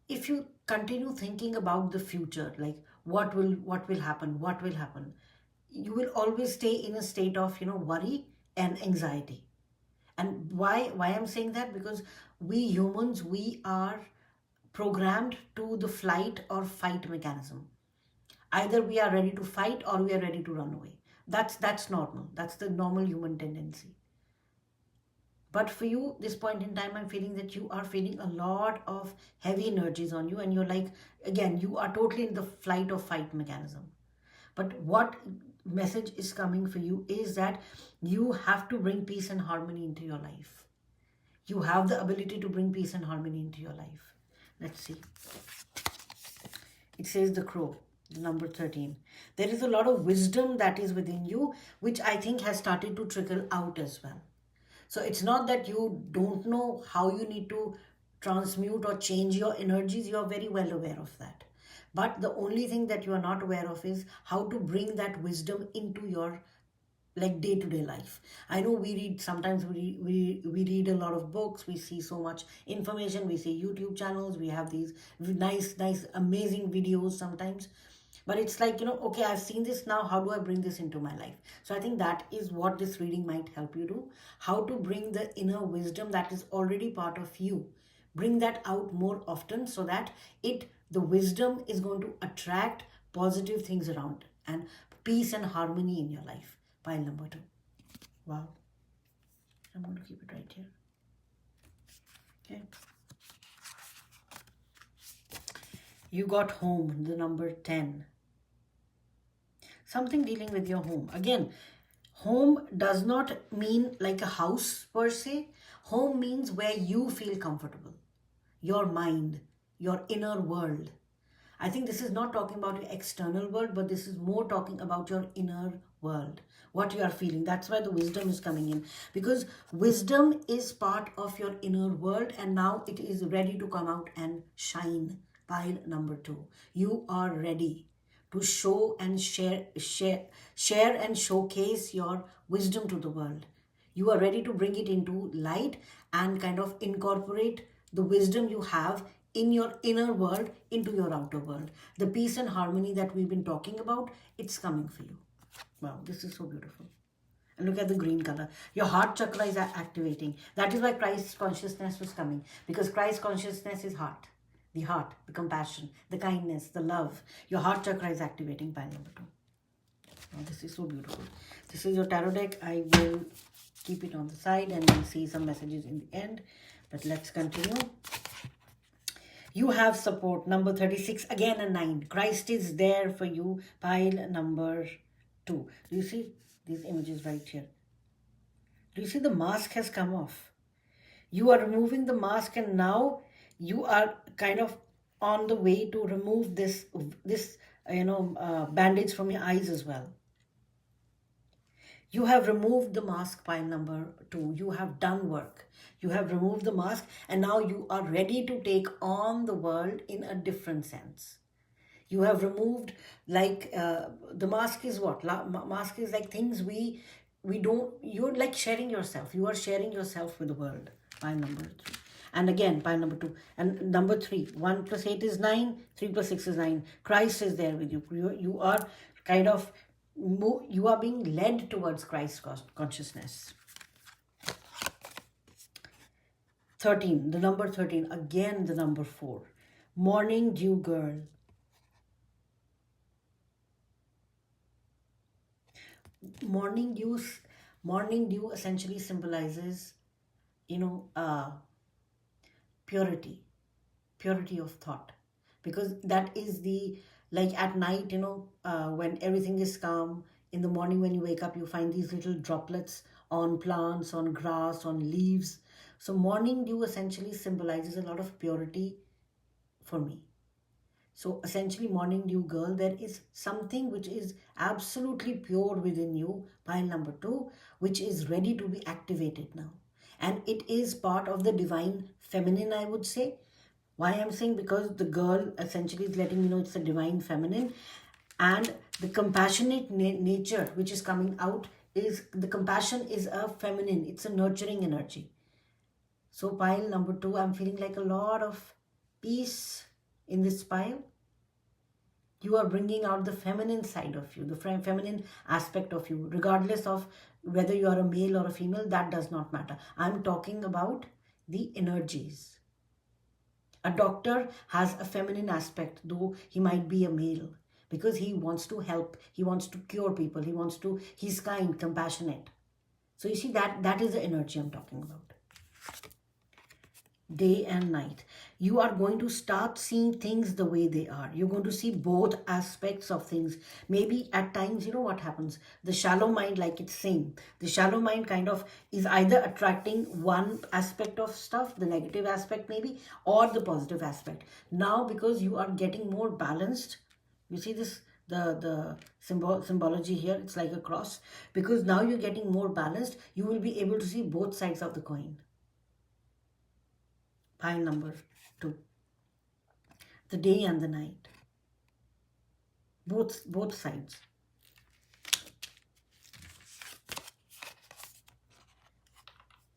If you continue thinking about the future, like what will happen, you will always stay in a state of worry and anxiety. And why I'm saying that, because we humans, we are programmed to the flight or fight mechanism. Either we are ready to fight or we are ready to run away. That's normal. That's the normal human tendency. But for you, this point in time, I'm feeling that you are feeling a lot of heavy energies on you, and you're like, again, you are totally in the flight or fight mechanism. But what message is coming for you is that you have to bring peace and harmony into your life. You have the ability to bring peace and harmony into your life. Let's see. It says the crow, the number 13. There is a lot of wisdom that is within you, which I think has started to trickle out as well. So it's not that you don't know how you need to transmute or change your energies. You are very well aware of that. But the only thing that you are not aware of is how to bring that wisdom into your like day-to-day life. I know we read, sometimes we read a lot of books, we see so much information, we see YouTube channels, we have these nice amazing videos sometimes, but it's like okay, I've seen this, now how do I bring this into my life? So I think that is what this reading might help you do, how to bring the inner wisdom that is already part of you, bring that out more often, so that the wisdom is going to attract positive things around and peace and harmony in your life. Pile number 2. Wow. I'm going to keep it right here. Okay. You got home, the number 10. Something dealing with your home. Again, home does not mean like a house per se. Home means where you feel comfortable. Your mind, your inner world. I think this is not talking about your external world, but this is more talking about your inner world, what you are feeling. That's why the wisdom is coming in, because wisdom is part of your inner world, and now it is ready to come out and shine. Pile number 2. You are ready to show and share and showcase your wisdom to the world. You are ready to bring it into light and kind of incorporate the wisdom you have in your inner world into your outer world. The peace and harmony that we've been talking about, it's coming for you. Wow, this is so beautiful. And look at the green color. Your heart chakra is activating. That is why Christ consciousness was coming. Because Christ consciousness is heart, the compassion, the kindness, the love. Your heart chakra is activating, pile number 2. Oh, this is so beautiful. This is your tarot deck. I will keep it on the side and we'll see some messages in the end. But let's continue. You have support. Number 36. Again a 9. Christ is there for you. Pile number 2. Do you see these images right here? Do you see the mask has come off? You are removing the mask and now you are kind of on the way to remove this bandage from your eyes as well. You have removed the mask, pile number 2. You have done work. You have removed the mask and now you are ready to take on the world in a different sense. You have removed, like, the mask is what? Mask is like things we don't, you're like sharing yourself. You are sharing yourself with the world. Pile number 3. And again, pile number 2. And number 3. 1 plus 8 is 9. 3 plus 6 is 9. Christ is there with you. You are kind of, you are being led towards Christ consciousness. 13. The number 13. Again, the number 4. Morning dew girl. Morning dew essentially symbolizes, purity of thought, because that is the, like at night, when everything is calm, in the morning when you wake up, you find these little droplets on plants, on grass, on leaves. So morning dew essentially symbolizes a lot of purity for me. So essentially, morning dew girl, there is something which is absolutely pure within you, pile number 2, which is ready to be activated now. And it is part of the divine feminine, I would say. Why I'm saying? Because the girl essentially is letting me know it's the divine feminine. And the compassionate nature which is coming out is, the compassion is a feminine. It's a nurturing energy. So pile number 2, I'm feeling like a lot of peace in this pile. You are bringing out the feminine side of you, the feminine aspect of you, regardless of whether you are a male or a female, that does not matter. I'm talking about the energies. A doctor has a feminine aspect, though he might be a male, because he wants to help, he wants to cure people, he's kind, compassionate. So you see, that is the energy I'm talking about. Day and night. You are going to start seeing things the way they are. You're going to see both aspects of things. Maybe at times, what happens? The shallow mind, like it's saying, the shallow mind kind of is either attracting one aspect of stuff, the negative aspect maybe, or the positive aspect. Now, because you are getting more balanced, you see this, the symbology here, it's like a cross. Because now you're getting more balanced, you will be able to see both sides of the coin. Pile number 2. The day and the night. Both sides.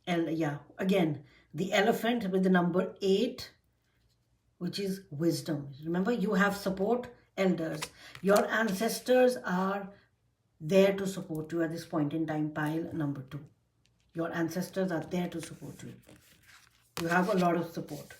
Again, the elephant with the number 8, which is wisdom. Remember, you have support, elders. Your ancestors are there to support you at this point in time, pile number 2. Your ancestors are there to support you. You have a lot of support.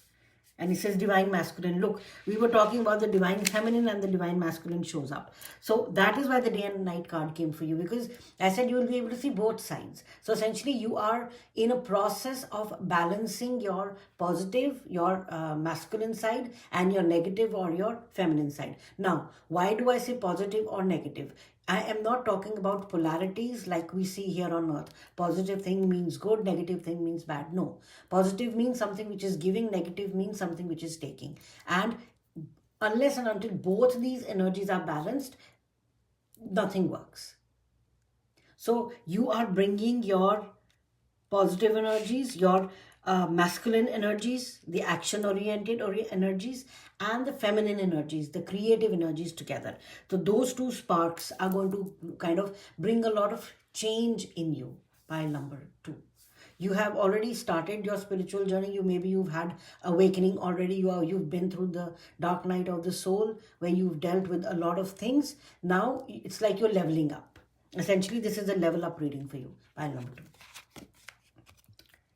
And it says divine masculine. Look, we were talking about the divine feminine and the divine masculine shows up. So that is why the day and night card came for you, because I said you will be able to see both sides. So essentially you are in a process of balancing your positive, your masculine side, and your negative or your feminine side. Now, why do I say positive or negative? I am not talking about polarities like we see here on earth. Positive thing means good, negative thing means bad. No. Positive means something which is giving, negative means something which is taking. And unless and until both these energies are balanced, nothing works. So you are bringing your positive energies, your masculine energies, the action-oriented energies, and the feminine energies, the creative energies together. So those two sparks are going to kind of bring a lot of change in you. Pile number 2. You have already started your spiritual journey. You've had awakening already. You've been through the dark night of the soul, where you've dealt with a lot of things. Now it's like you're leveling up. Essentially, this is a level up reading for you. Pile number 2.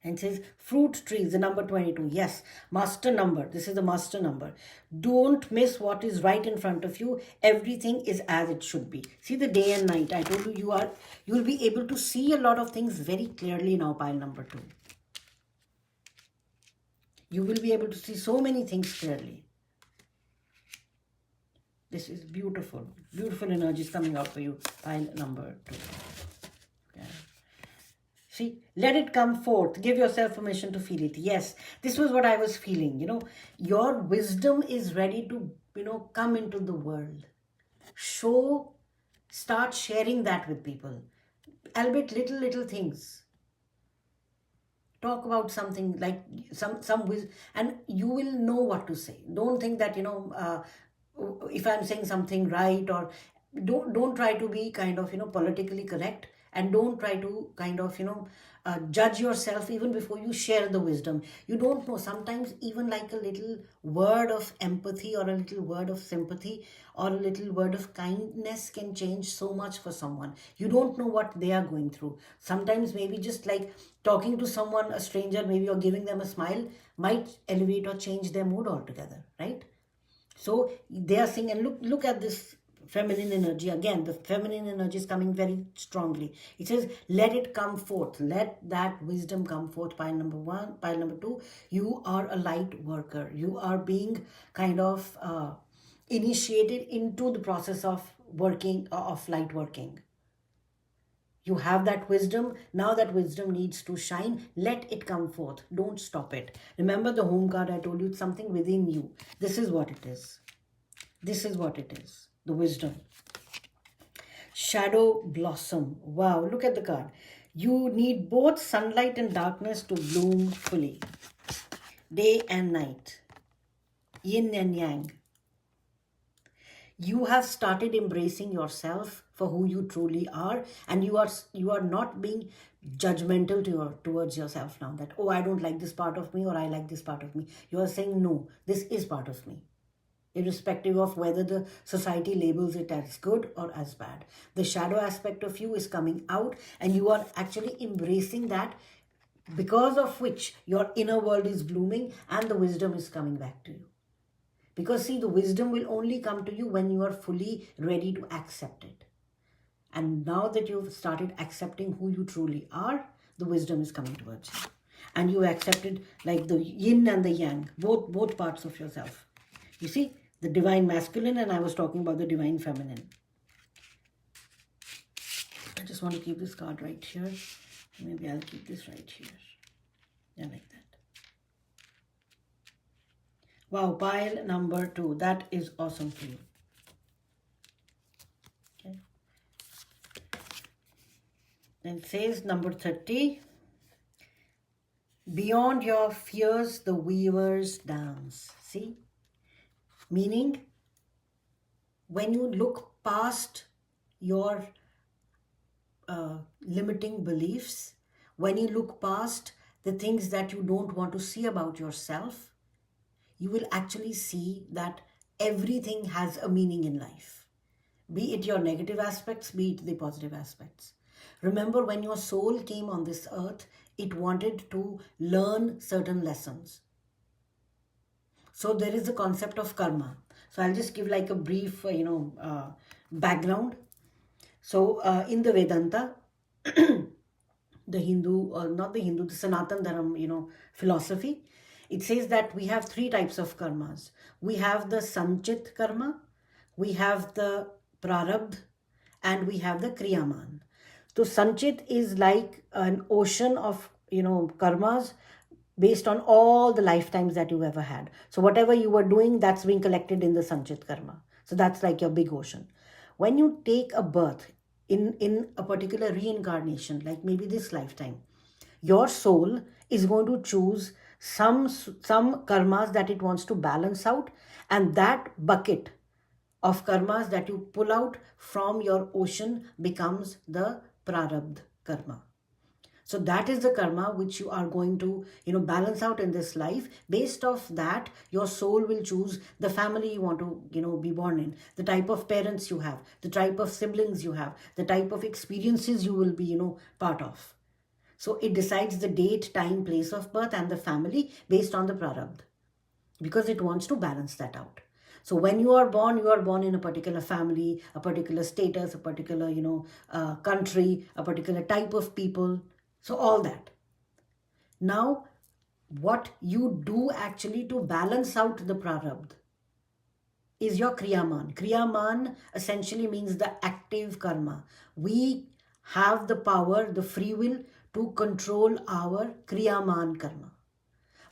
And it says fruit trees, the number 22. Yes, master number. This is the master number. Don't miss what is right in front of you. Everything is as it should be. See the day and night. I told you you'll be able to see a lot of things very clearly now, pile number 2. You will be able to see so many things clearly. This is beautiful. Beautiful energies coming out for you, pile number 2. Okay. See, let it come forth. Give yourself permission to feel it. Yes, this was what I was feeling. Your wisdom is ready to, come into the world. Start sharing that with people. Albeit little things. Talk about something like some wisdom, and you will know what to say. Don't think that, if I'm saying something right, or don't try to be kind of, politically correct. And don't try to kind of, judge yourself even before you share the wisdom. You don't know. Sometimes even like a little word of empathy, or a little word of sympathy, or a little word of kindness can change so much for someone. You don't know what they are going through. Sometimes maybe just like talking to someone, a stranger maybe, or giving them a smile might elevate or change their mood altogether, right? So they are saying, and look at this feminine energy. Again, the feminine energy is coming very strongly. It says, let it come forth. Let that wisdom come forth. Pile number 1. Pile number 2, you are a light worker. You are being kind of initiated into the process of working, of light working. You have that wisdom. Now that wisdom needs to shine. Let it come forth. Don't stop it. Remember the home card I told you, it's something within you. This is what it is. This is what it is. The wisdom. Shadow blossom. Wow, look at the card. You need both sunlight and darkness to bloom fully. Day and night. Yin and yang. You have started embracing yourself for who you truly are, and you are not being judgmental towards yourself now, that, oh, I don't like this part of me, or I like this part of me. You are saying, no, this is part of me, irrespective of whether the society labels it as good or as bad. The shadow aspect of you is coming out, and you are actually embracing that, because of which your inner world is blooming and the wisdom is coming back to you. Because see, the wisdom will only come to you when you are fully ready to accept it. And now that you've started accepting who you truly are, the wisdom is coming towards you. And you accepted like the yin and the yang, both parts of yourself. You see, the divine masculine, and I was talking about the divine feminine. I just want to keep this card right here. Maybe I'll keep this right here. Yeah, like that. Wow, pile number 2. That is awesome for you. Okay. Then it says number 30. Beyond your fears, the weavers dance. See? Meaning, when you look past your limiting beliefs, when you look past the things that you don't want to see about yourself, you will actually see that everything has a meaning in life. Be it your negative aspects, be it the positive aspects. Remember, when your soul came on this earth, it wanted to learn certain lessons. So there is the concept of karma. So I'll just give like a brief, background. So in the Vedanta, the Hindu, not the Hindu, the Sanatan Dharam, philosophy, it says that we have 3 types of karmas. We have the Sanchit karma, we have the Prarabdha, and we have the Kriyaman. So Sanchit is like an ocean of, karmas based on all the lifetimes that you ever had. So whatever you were doing, that's being collected in the Sanchit karma. So that's like your big ocean. When you take a birth in a particular reincarnation, like maybe this lifetime, your soul is going to choose some karmas that it wants to balance out, and that bucket of karmas that you pull out from your ocean becomes the prarabdha karma. So that is the karma which you are going to, balance out in this life. Based off that, your soul will choose the family you want to, be born in, the type of parents you have, the type of siblings you have, the type of experiences you will be, part of. So it decides the date, time, place of birth and the family based on the prarabdha, because it wants to balance that out. So when you are born in a particular family, a particular status, a particular, country, a particular type of people. So all that. Now, what you do actually to balance out the prarabdha is your kriyaman. Kriyaman essentially means the active karma. We have the power, the free will to control our kriyaman karma.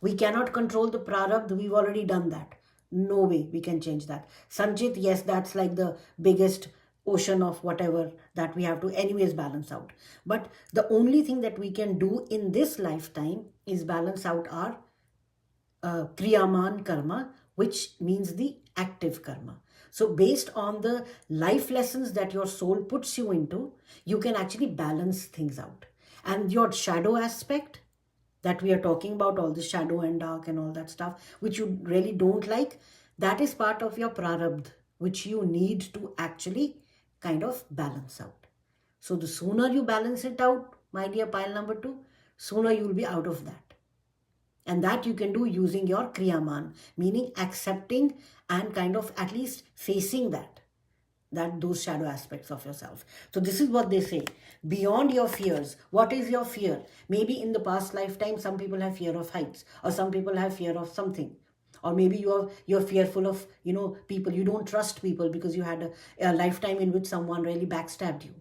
We cannot control the prarabdha. We've already done that. No way we can change that. Sanchit, yes, that's like the biggest ocean of whatever that we have to anyways balance out. But the only thing that we can do in this lifetime is balance out our kriyaman karma, which means the active karma. So based on the life lessons that your soul puts you into, you can actually balance things out. And your shadow aspect that we are talking about, all the shadow and dark and all that stuff, which you really don't like, that is part of your prarabdha, which you need to actually kind of balance out. So the sooner you balance it out, my dear pile number 2, sooner you will be out of that. And that you can do using your kriyaman, meaning accepting and kind of at least facing those shadow aspects of yourself. So this is what they say. Beyond your fears, what is your fear? Maybe in the past lifetime, some people have fear of heights, or some people have fear of something. Or maybe you're fearful of, people. You don't trust people because you had a lifetime in which someone really backstabbed you.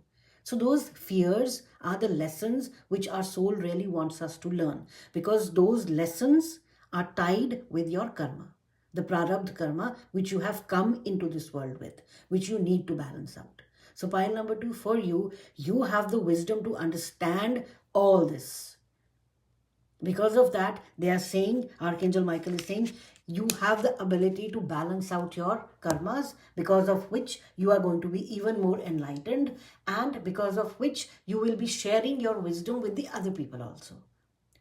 So those fears are the lessons which our soul really wants us to learn, because those lessons are tied with your karma, the prarabdha karma, which you have come into this world with, which you need to balance out. So pile number 2, for you, you have the wisdom to understand all this. Because of that, they are saying, Archangel Michael is saying, you have the ability to balance out your karmas, because of which you are going to be even more enlightened, and because of which you will be sharing your wisdom with the other people also,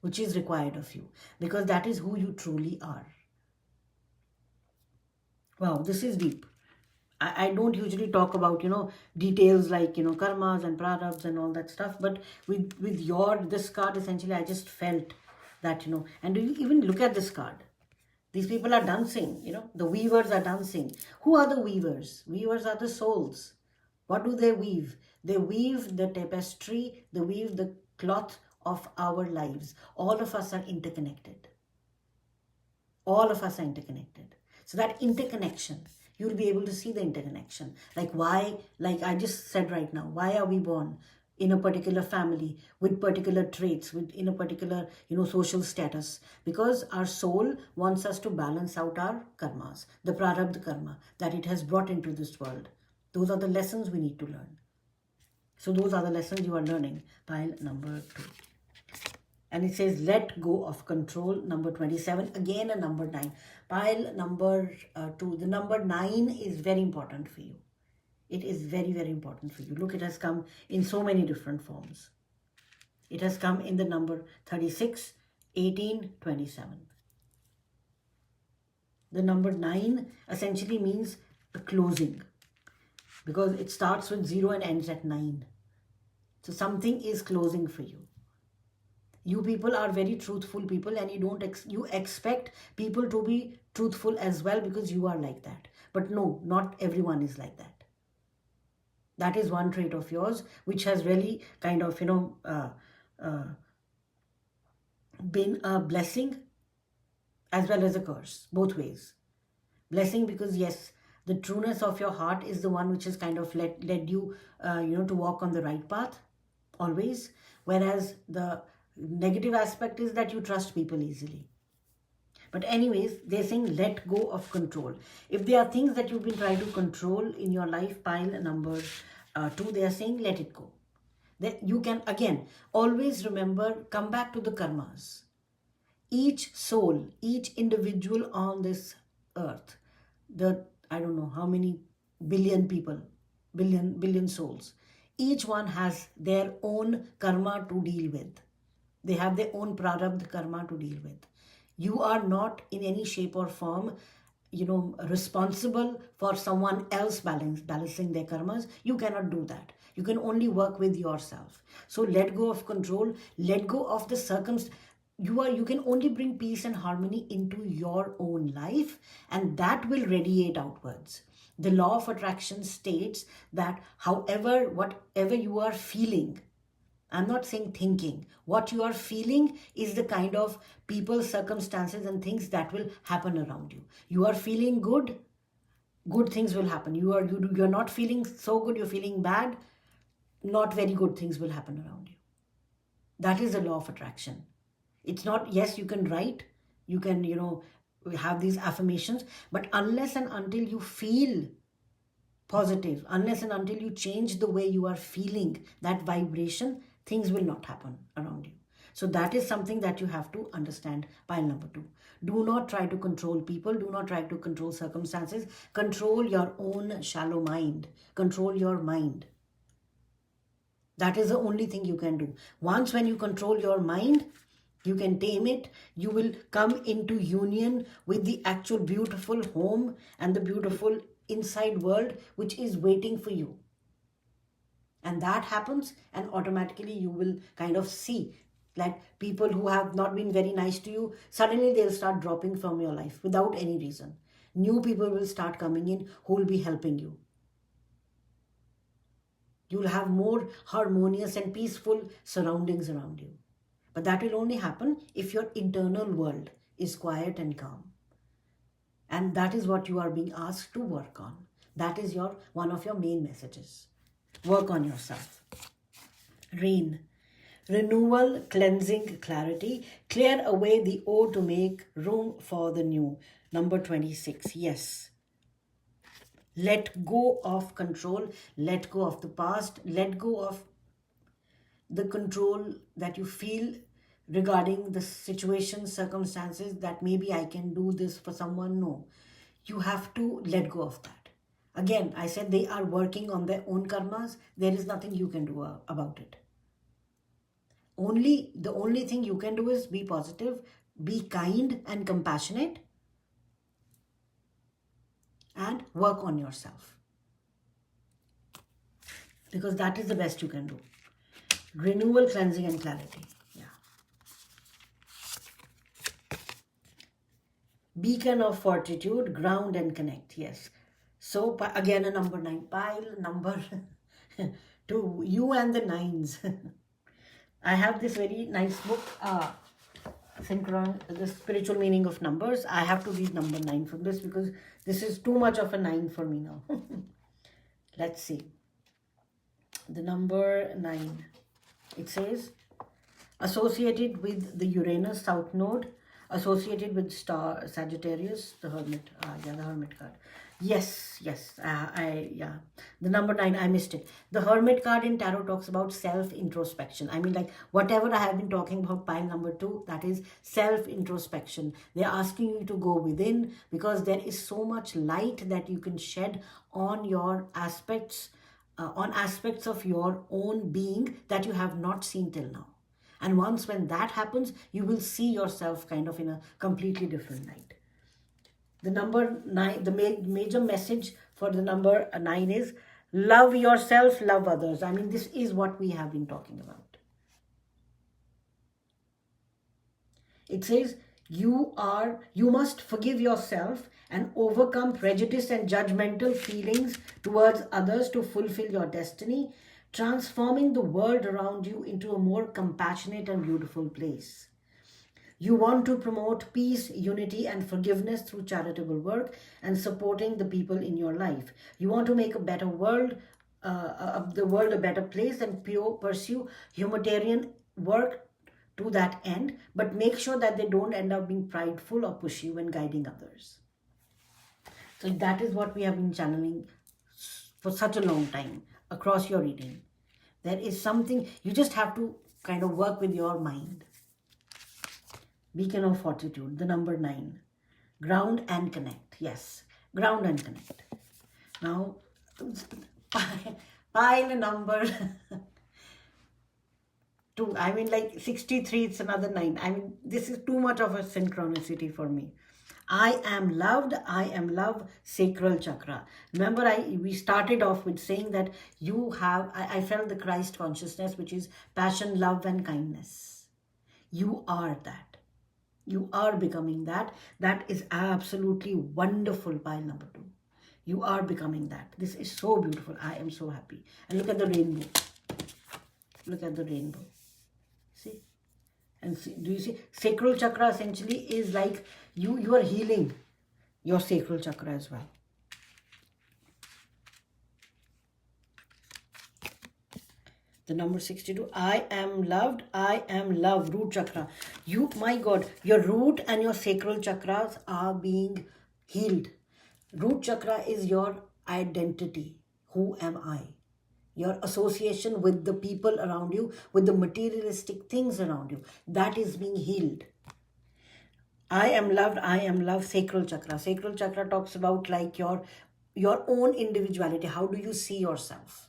which is required of you, because that is who you truly are. Wow, this is deep. I don't usually talk about, details like, karmas and prarabdhas and all that stuff. But with this card, essentially, I just felt that, and do you even look at this card? These people are dancing, the weavers are dancing. Who are the weavers? Weavers are the souls. What do they weave? They weave the tapestry, they weave the cloth of our lives. All of us are interconnected. All of us are interconnected. So that interconnection, you'll be able to see the interconnection. Like why, like I just said right now, why are we born in a particular family with particular traits, in a particular, social status? Because our soul wants us to balance out our karmas, the prarabdha karma that it has brought into this world. Those are the lessons we need to learn. So those are the lessons you are learning. Pile number 2. And it says, let go of control, number 27. Again, a number 9. Pile number 2. The number 9 is very important for you. It is very, very important for you. Look, it has come in so many different forms. It has come in the number 36, 18, 27. The number 9 essentially means a closing, because it starts with 0 and ends at 9. So something is closing for you. You people are very truthful people, and you expect people to be truthful as well, because you are like that. But no, not everyone is like that. That is one trait of yours, which has really kind of, been a blessing as well as a curse, both ways. Blessing because, yes, the trueness of your heart is the one which has kind of led you, to walk on the right path always. Whereas the negative aspect is that you trust people easily. But anyways, they're saying let go of control. If there are things that you've been trying to control in your life, pile number 2, they are saying let it go. That you can, again, always remember, come back to the karmas. Each soul, each individual on this earth, the, I don't know how many billion people, billion souls, each one has their own karma to deal with. They have their own prarabdha karma to deal with. You are not in any shape or form, responsible for someone else balancing their karmas. You cannot do that. You can only work with yourself. So let go of control, let go of the circumstance. You can only bring peace and harmony into your own life, and that will radiate outwards. The law of attraction states that whatever you are feeling, I'm not saying thinking, what you are feeling is the kind of people, circumstances, and things that will happen around you. You are feeling good, good things will happen. You're not feeling so good, you're feeling bad, not very good things will happen around you. That is the law of attraction. It's not, yes, you can write, you can, have these affirmations, but unless and until you feel positive, unless and until you change the way you are feeling, that vibration, things will not happen around you. So that is something that you have to understand. Pile number 2. Do not try to control people. Do not try to control circumstances. Control your own shallow mind. Control your mind. That is the only thing you can do. Once when you control your mind, you can tame it. You will come into union with the actual beautiful home and the beautiful inside world which is waiting for you. And that happens, and automatically you will kind of see like people who have not been very nice to you, suddenly they'll start dropping from your life without any reason. New people will start coming in who will be helping you. You will have more harmonious and peaceful surroundings around you. But that will only happen if your internal world is quiet and calm. And that is what you are being asked to work on. That is one of your main messages. Work on yourself. Rain. Renewal, cleansing, clarity. Clear away the old to make room for the new. Number 26. Yes. Let go of control. Let go of the past. Let go of the control that you feel regarding the situation, circumstances, that maybe I can do this for someone. No. You have to let go of that. Again, I said they are working on their own karmas. There is nothing you can do about it. The only thing you can do is be positive, be kind and compassionate, and work on yourself. Because that is the best you can do. Renewal, cleansing, and clarity. Yeah. Beacon of fortitude, ground and connect. Yes. So again, a number 9 pile, number 2, you and the nines. I have this very nice book, The Spiritual Meaning of Numbers. I have to read number 9 from this because this is too much of a 9 for me now. Let's see. The number 9. It says, associated with the Uranus South Node, associated with star Sagittarius, the Hermit. The Hermit card. Yes. The number 9, I missed it. The Hermit card in Tarot talks about self-introspection. I mean, like, whatever I have been talking about, pile number 2, that is self-introspection. They're asking you to go within because there is so much light that you can shed on your aspects, on aspects of your own being that you have not seen till now. And once when that happens, you will see yourself kind of in a completely different light. The number 9, the major message for the number 9 is love yourself, love others. I mean, this is what we have been talking about. It says you must forgive yourself and overcome prejudice and judgmental feelings towards others to fulfill your destiny, transforming the world around you into a more compassionate and beautiful place. You want to promote peace, unity, and forgiveness through charitable work and supporting the people in your life. You want to make a better world, the world a better place, and pursue humanitarian work to that end, but make sure that they don't end up being prideful or pushy when guiding others. So that is what we have been channeling for such a long time across your reading. There is something, you just have to kind of work with your mind. beacon of fortitude, the number 9. Ground and connect. Yes, ground and connect. Now, pile number 2. I mean, like 63, it's another 9. I mean, this is too much of a synchronicity for me. I am loved, I am love, sacral chakra. Remember, we started off with saying that you have, I felt the Christ consciousness, which is passion, love, and kindness. You are that. You are becoming that. That is absolutely wonderful, pile number 2. You are becoming that. This is so beautiful. I am so happy. And look at the rainbow. Look at the rainbow. See? And see, do you see? Sacral chakra essentially is like you are healing your sacral chakra as well. The number 62, I am loved, I am love, root chakra. You, my God, your root and your sacral chakras are being healed. Root chakra is your identity. Who am I? Your association with the people around you, with the materialistic things around you, that is being healed. I am loved, I am love, sacral chakra. Sacral chakra talks about like your own individuality. How do you see yourself?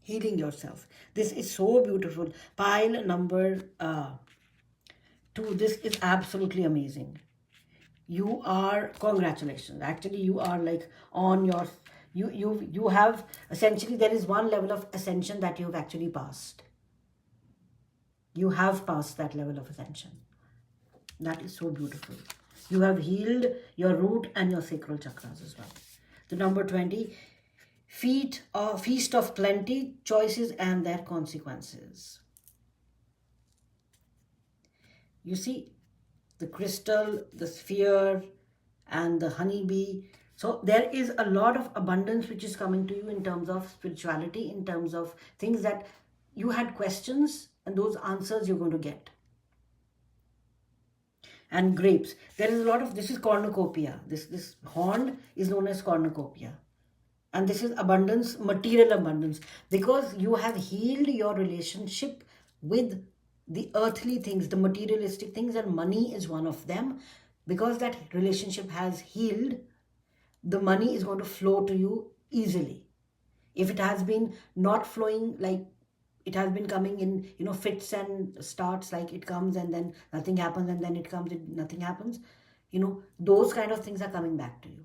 Healing yourself. This is so beautiful. Pile number 2. This is absolutely amazing. You are, congratulations. Actually, you are like on your, you have, essentially there is one level of ascension that you've actually passed. You have passed that level of ascension. That is so beautiful. You have healed your root and your sacral chakras as well. The number 20, feast of plenty, choices and their consequences. You see, the crystal, the sphere, and the honeybee. So there is a lot of abundance which is coming to you in terms of spirituality, in terms of things that you had questions, and those answers you're going to get. And grapes. There is a lot of, this is cornucopia. This horn is known as cornucopia. And this is abundance, material abundance, because you have healed your relationship with the earthly things, the materialistic things, and money is one of them. Because that relationship has healed, the money is going to flow to you easily. If it has been not flowing, like it has been coming in, fits and starts, like it comes and then nothing happens, and then it comes and nothing happens, those kind of things are coming back to you.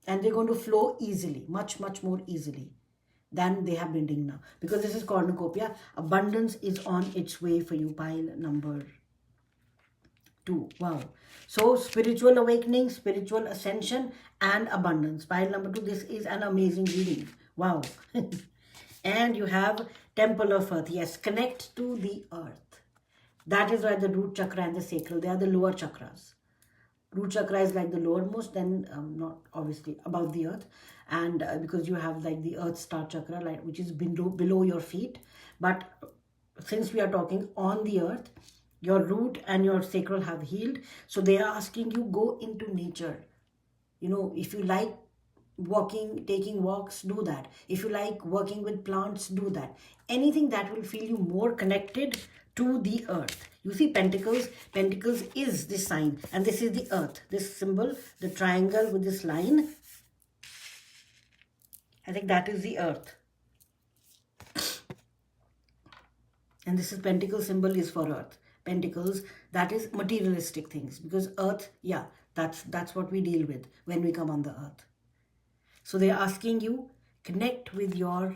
And they're going to flow easily, much, much more easily than they have been doing now. Because this is cornucopia. Abundance is on its way for you, pile number 2. Wow. So spiritual awakening, spiritual ascension, and abundance. Pile number 2, this is an amazing reading. Wow. And you have temple of earth. Yes, connect to the earth. That is why the root chakra and the sacral, they are the lower chakras. Root chakra is like the lowermost, then not obviously above the earth, and because you have like the earth star chakra, like which is below your feet. But since we are talking on the earth, your root and your sacral have healed, so they are asking you, go into nature. If you like walking, taking walks, do that. If you like working with plants, do that. Anything that will feel you more connected to the earth. You see pentacles. Pentacles is this sign, and this is the earth. This symbol, the triangle with this line, I think that is the earth. And this is pentacle symbol is for earth. Pentacles, that is materialistic things, because earth, yeah, that's what we deal with when we come on the earth. So they're asking you, connect with your,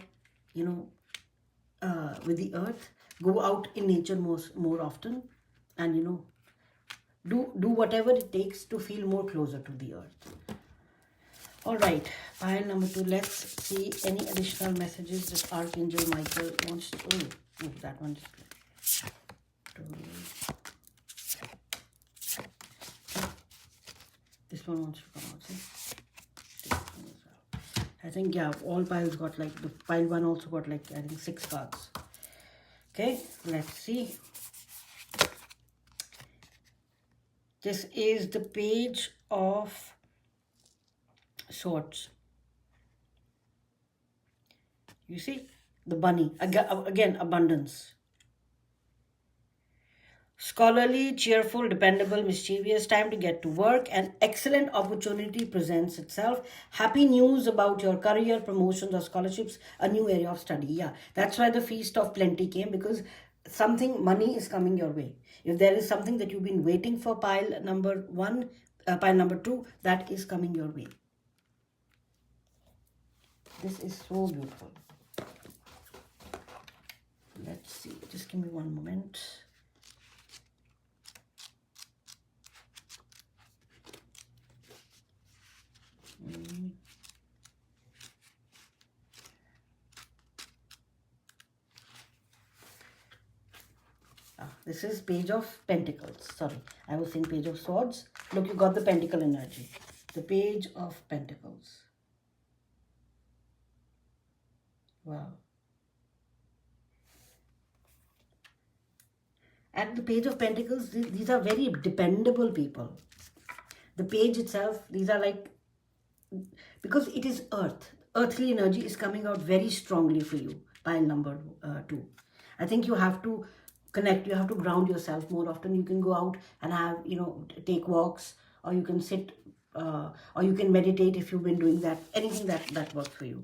with the earth. Go out in nature more often, and do whatever it takes to feel more closer to the earth. All right, pile number 2. Let's see any additional messages that Archangel Michael wants to. Oh, that one is good. This one wants to come out. See? I think, yeah, all piles got like, the pile 1 also got like, I think 6 cards. Okay, let's see. This is the Page of Swords. You see, the bunny. Again, abundance. Scholarly, cheerful, dependable, mischievous, time to get to work. An excellent opportunity presents itself. Happy news about your career, promotions, or scholarships, a new area of study. Yeah, that's why the feast of plenty came, because something, money is coming your way. If there is something that you've been waiting for, pile number one, pile number two, that is coming your way. This is so beautiful. Let's see, just give me one moment. This is Page of Pentacles. Sorry, I was saying Page of Swords. Look, you got the Pentacle energy. The Page of Pentacles. Wow. And the Page of Pentacles, these are very dependable people. The page itself, these are like, because it is earth. Earthly energy is coming out very strongly for you. Pile number two. I think you have to connect, you have to ground yourself more often. You can go out and have, take walks, or you can sit, or you can meditate if you've been doing that. Anything that works for you.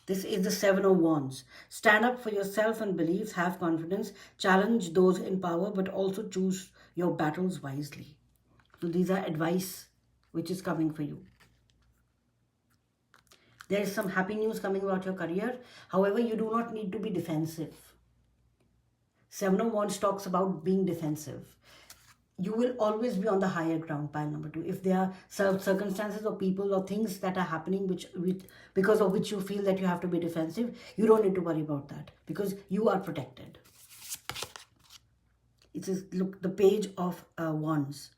This is the Seven of Wands. Stand up for yourself and beliefs, have confidence, challenge those in power, but also choose your battles wisely. So these are advice which is coming for you. There is some happy news coming about your career. However, you do not need to be defensive. Seven of Wands talks about being defensive. You will always be on the higher ground, pile number two. If there are circumstances or people or things that are happening because of which you feel that you have to be defensive, you don't need to worry about that, because you are protected. It is, look, the Page of Wands.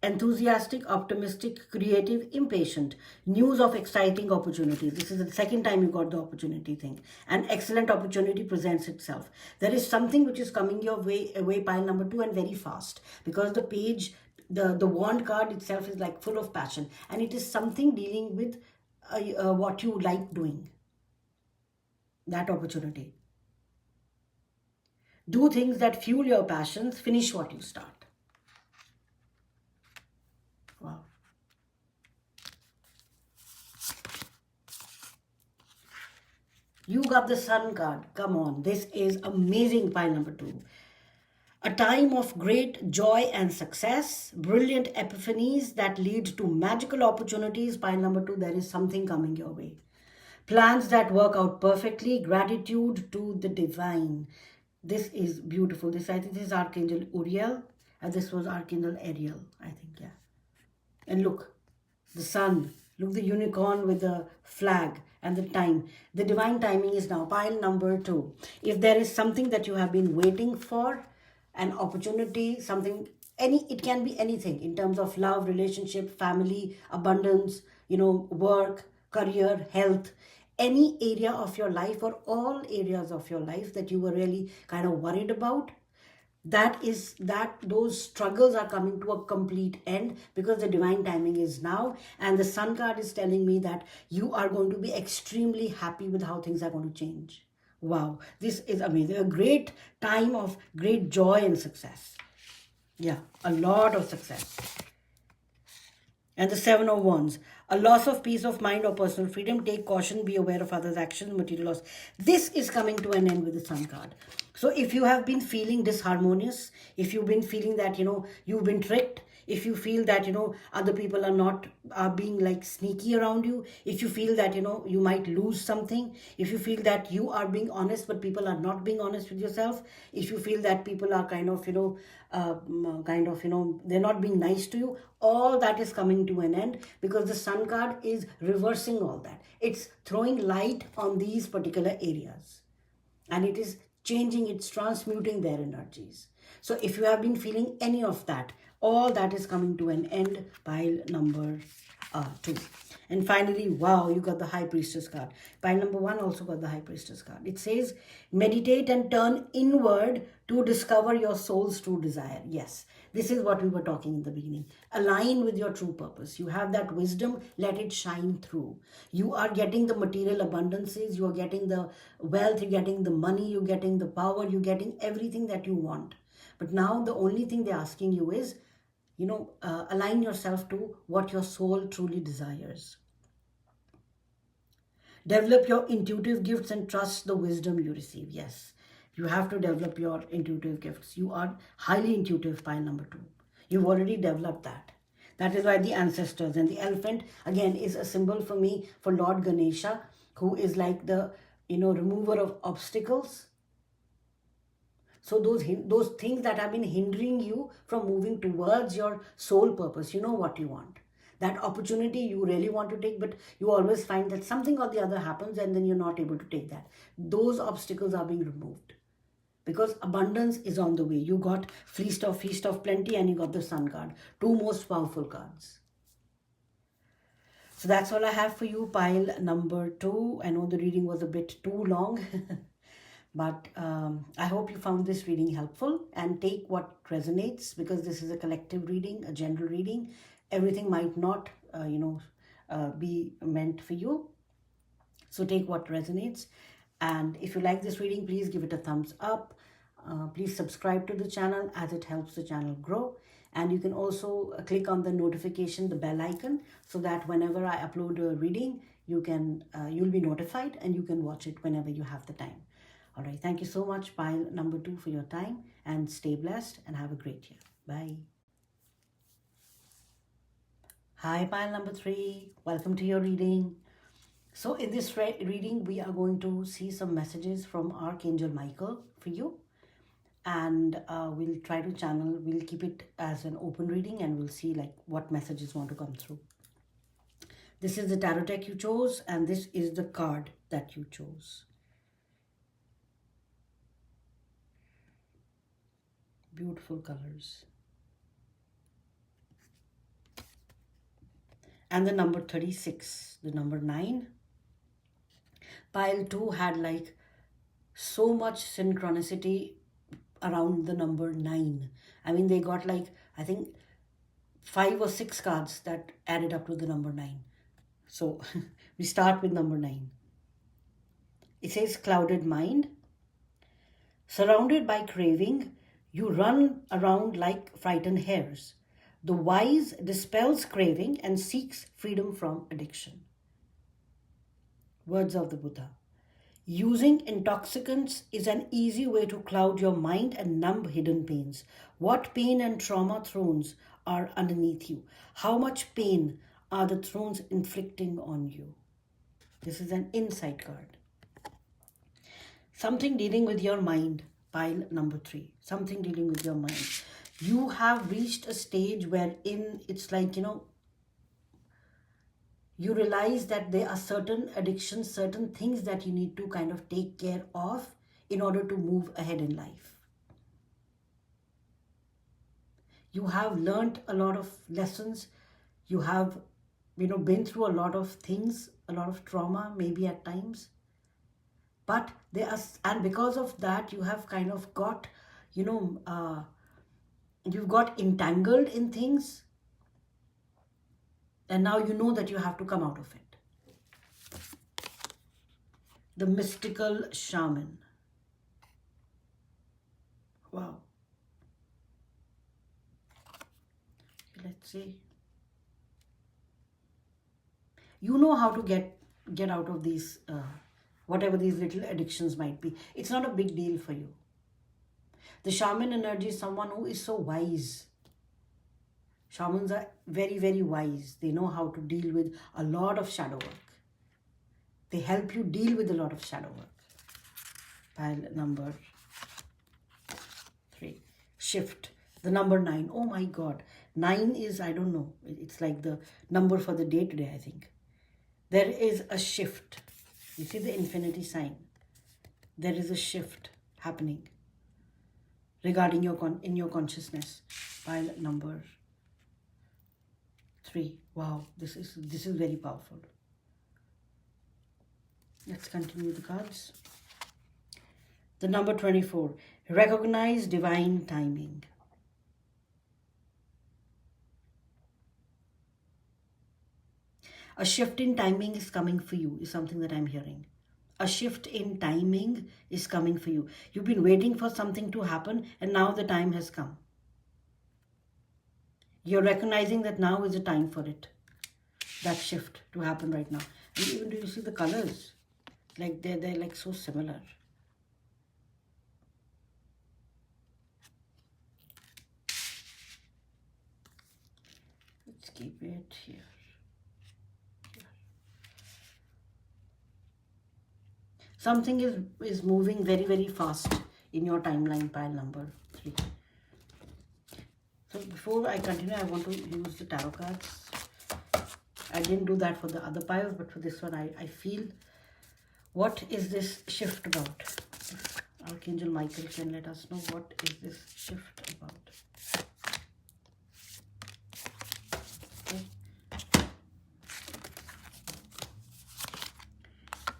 Enthusiastic, optimistic, creative, impatient. News of exciting opportunities. This is the second time you got the opportunity thing. An excellent opportunity presents itself. There is something which is coming your way, pile number two, and very fast. Because the page, the wand card itself is like full of passion. And it is something dealing with what you like doing. That opportunity. Do things that fuel your passions. Finish what you start. Wow. You got the Sun card. Come on. This is amazing, pile number two. A time of great joy and success. Brilliant epiphanies that lead to magical opportunities. Pile number two, there is something coming your way. Plans that work out perfectly. Gratitude to the divine. This is beautiful. I think this is Archangel Uriel. And this was Archangel Ariel, I think, yeah. And look, the sun. Look, the unicorn with the flag and the time. The divine timing is now. Pile number two. If there is something that you have been waiting for, an opportunity, something, it can be anything in terms of love, relationship, family, abundance, work, career, health, any area of your life or all areas of your life that you were really kind of worried about, those struggles are coming to a complete end, because the divine timing is now. And the Sun card is telling me that you are going to be extremely happy with how things are going to change. Wow, this is amazing. A great time of great joy and success. Yeah, a lot of success. And the Seven of Wands. A loss of peace of mind or personal freedom. Take caution, be aware of others' actions, material loss. This is coming to an end with the Sun card. So if you have been feeling disharmonious, if you've been feeling that, you've been tricked, if you feel that, other people are being like sneaky around you, if you feel that, you might lose something, if you feel that you are being honest, but people are not being honest with yourself, if you feel that people are kind of, they're not being nice to you, all that is coming to an end, because the Sun card is reversing all that. It's throwing light on these particular areas. And it is changing, it's transmuting their energies. So if you have been feeling any of that, all that is coming to an end, pile number two. And finally, wow, you got the High Priestess card. Pile number one also got the High Priestess card. It says, meditate and turn inward to discover your soul's true desire. Yes, this is what we were talking in the beginning. Align with your true purpose. You have that wisdom, let it shine through. You are getting the material abundances, you are getting the wealth, you're getting the money, you're getting the power, you're getting everything that you want. But now the only thing they're asking you is, align yourself to what your soul truly desires. Develop your intuitive gifts and trust the wisdom you receive. Yes, you have to develop your intuitive gifts. You are highly intuitive, pile number 2. You've already developed that. That is why the ancestors, and the elephant again is a symbol for me for Lord Ganesha, who is like the remover of obstacles. So those things that have been hindering you from moving towards your soul purpose, you know what you want. That opportunity you really want to take, but you always find that something or the other happens and then you're not able to take that. Those obstacles are being removed because abundance is on the way. You got feast of plenty, and you got the sun card. 2 most powerful cards. So that's all I have for you, pile number 2. I know the reading was a bit too long. But I hope you found this reading helpful, and take what resonates, because this is a collective reading, a general reading. Everything might not, be meant for you. So take what resonates. And if you like this reading, please give it a thumbs up. Please subscribe to the channel, as it helps the channel grow. And you can also click on the notification, the bell icon, so that whenever I upload a reading, you'll be notified and you can watch it whenever you have the time. All right. Thank you so much, pile number 2, for your time, and stay blessed and have a great year. Bye. Hi, pile number 3. Welcome to your reading. So in this reading, we are going to see some messages from Archangel Michael for you. And we'll try to channel, we'll keep it as an open reading, and we'll see like what messages want to come through. This is the tarot deck you chose, and this is the card that you chose. Beautiful colors. And the number 36, the number 9. Pile 2 had like so much synchronicity around the number 9. I mean, they got like, I think 5 or 6 cards that added up to the number 9. So we start with number 9. It says, clouded mind. Surrounded by craving, you run around like frightened hares. The wise dispels craving and seeks freedom from addiction. Words of the Buddha. Using intoxicants is an easy way to cloud your mind and numb hidden pains. What pain and trauma thrones are underneath you? How much pain are the thrones inflicting on you? This is an insight card. Something dealing with your mind, pile number 3. Something dealing with your mind. You have reached a stage wherein it's like, you realize that there are certain addictions, certain things that you need to kind of take care of in order to move ahead in life. You have learned a lot of lessons. You have, been through a lot of things, a lot of trauma, maybe at times. But and because of that, you have kind of got, you've got entangled in things. And now you know that you have to come out of it. The mystical shaman. Wow. Let's see. You know how to get out of these, whatever these little addictions might be. It's not a big deal for you. The shaman energy is someone who is so wise. Shamans are very, very wise. They know how to deal with a lot of shadow work. They help you deal with a lot of shadow work. Pile number 3. Shift. The number 9. Oh my God. 9 is, I don't know. It's like the number for the day today, I think. There is a shift. You see the infinity sign. There is a shift happening regarding in your consciousness. Pile number 3. Wow, this is very powerful. Let's continue the cards. The number 24. Recognize divine timing. A shift in timing is coming for you, is something that I'm hearing. A shift in timing is coming for you. You've been waiting for something to happen, and now the time has come. You're recognizing that now is the time for it. That shift to happen right now. And even do you see the colors? Like they're like so similar. Let's keep it here. Something is moving very, very fast in your timeline, pile number 3. So before I continue, I want to use the tarot cards. I didn't do that for the other piles, but for this one, I feel, what is this shift about? If Archangel Michael can let us know, what is this shift about? Okay.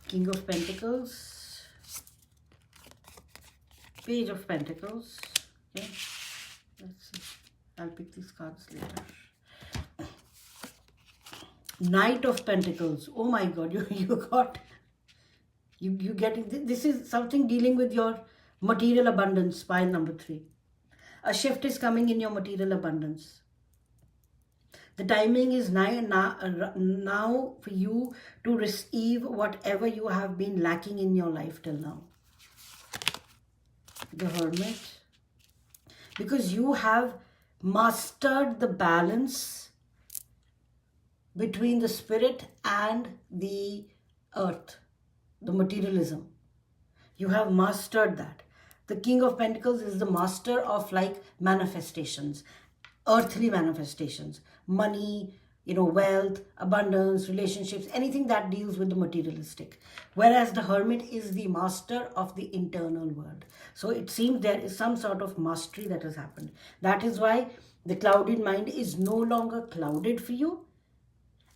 King of Pentacles, Page of Pentacles. Okay, let's see. I'll pick these cards later. Knight of Pentacles. Oh my God, you got, you getting, this is something dealing with your material abundance, pile number 3. A shift is coming in your material abundance. The timing is now for you to receive whatever you have been lacking in your life till now. The Hermit. Because you have mastered the balance between the spirit and the earth, the materialism. You have mastered that. The King of Pentacles is the master of like manifestations, earthly manifestations, money, wealth, abundance, relationships, anything that deals with the materialistic. Whereas the Hermit is the master of the internal world. So it seems there is some sort of mastery that has happened. That is why the clouded mind is no longer clouded for you.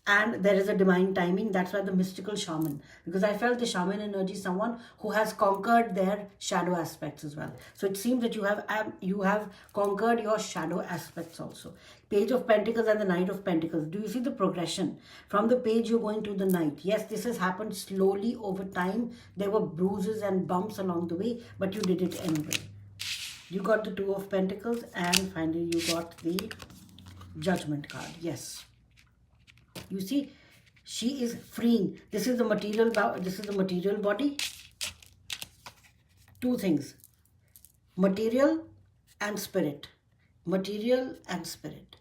And there is a divine timing. That's why the mystical shaman, because I felt the shaman energy is someone who has conquered their shadow aspects as well. So it seems that you have conquered your shadow aspects also. Page of Pentacles and the Knight of Pentacles. Do you see the progression? From the page you're going to the Knight. Yes, this has happened slowly over time. There were bruises and bumps along the way, but you did it anyway. You got the Two of Pentacles, and finally you got the Judgment card. Yes. You see, she is freeing. This is the material. This is the material body. Two things: material and spirit. Material and spirit.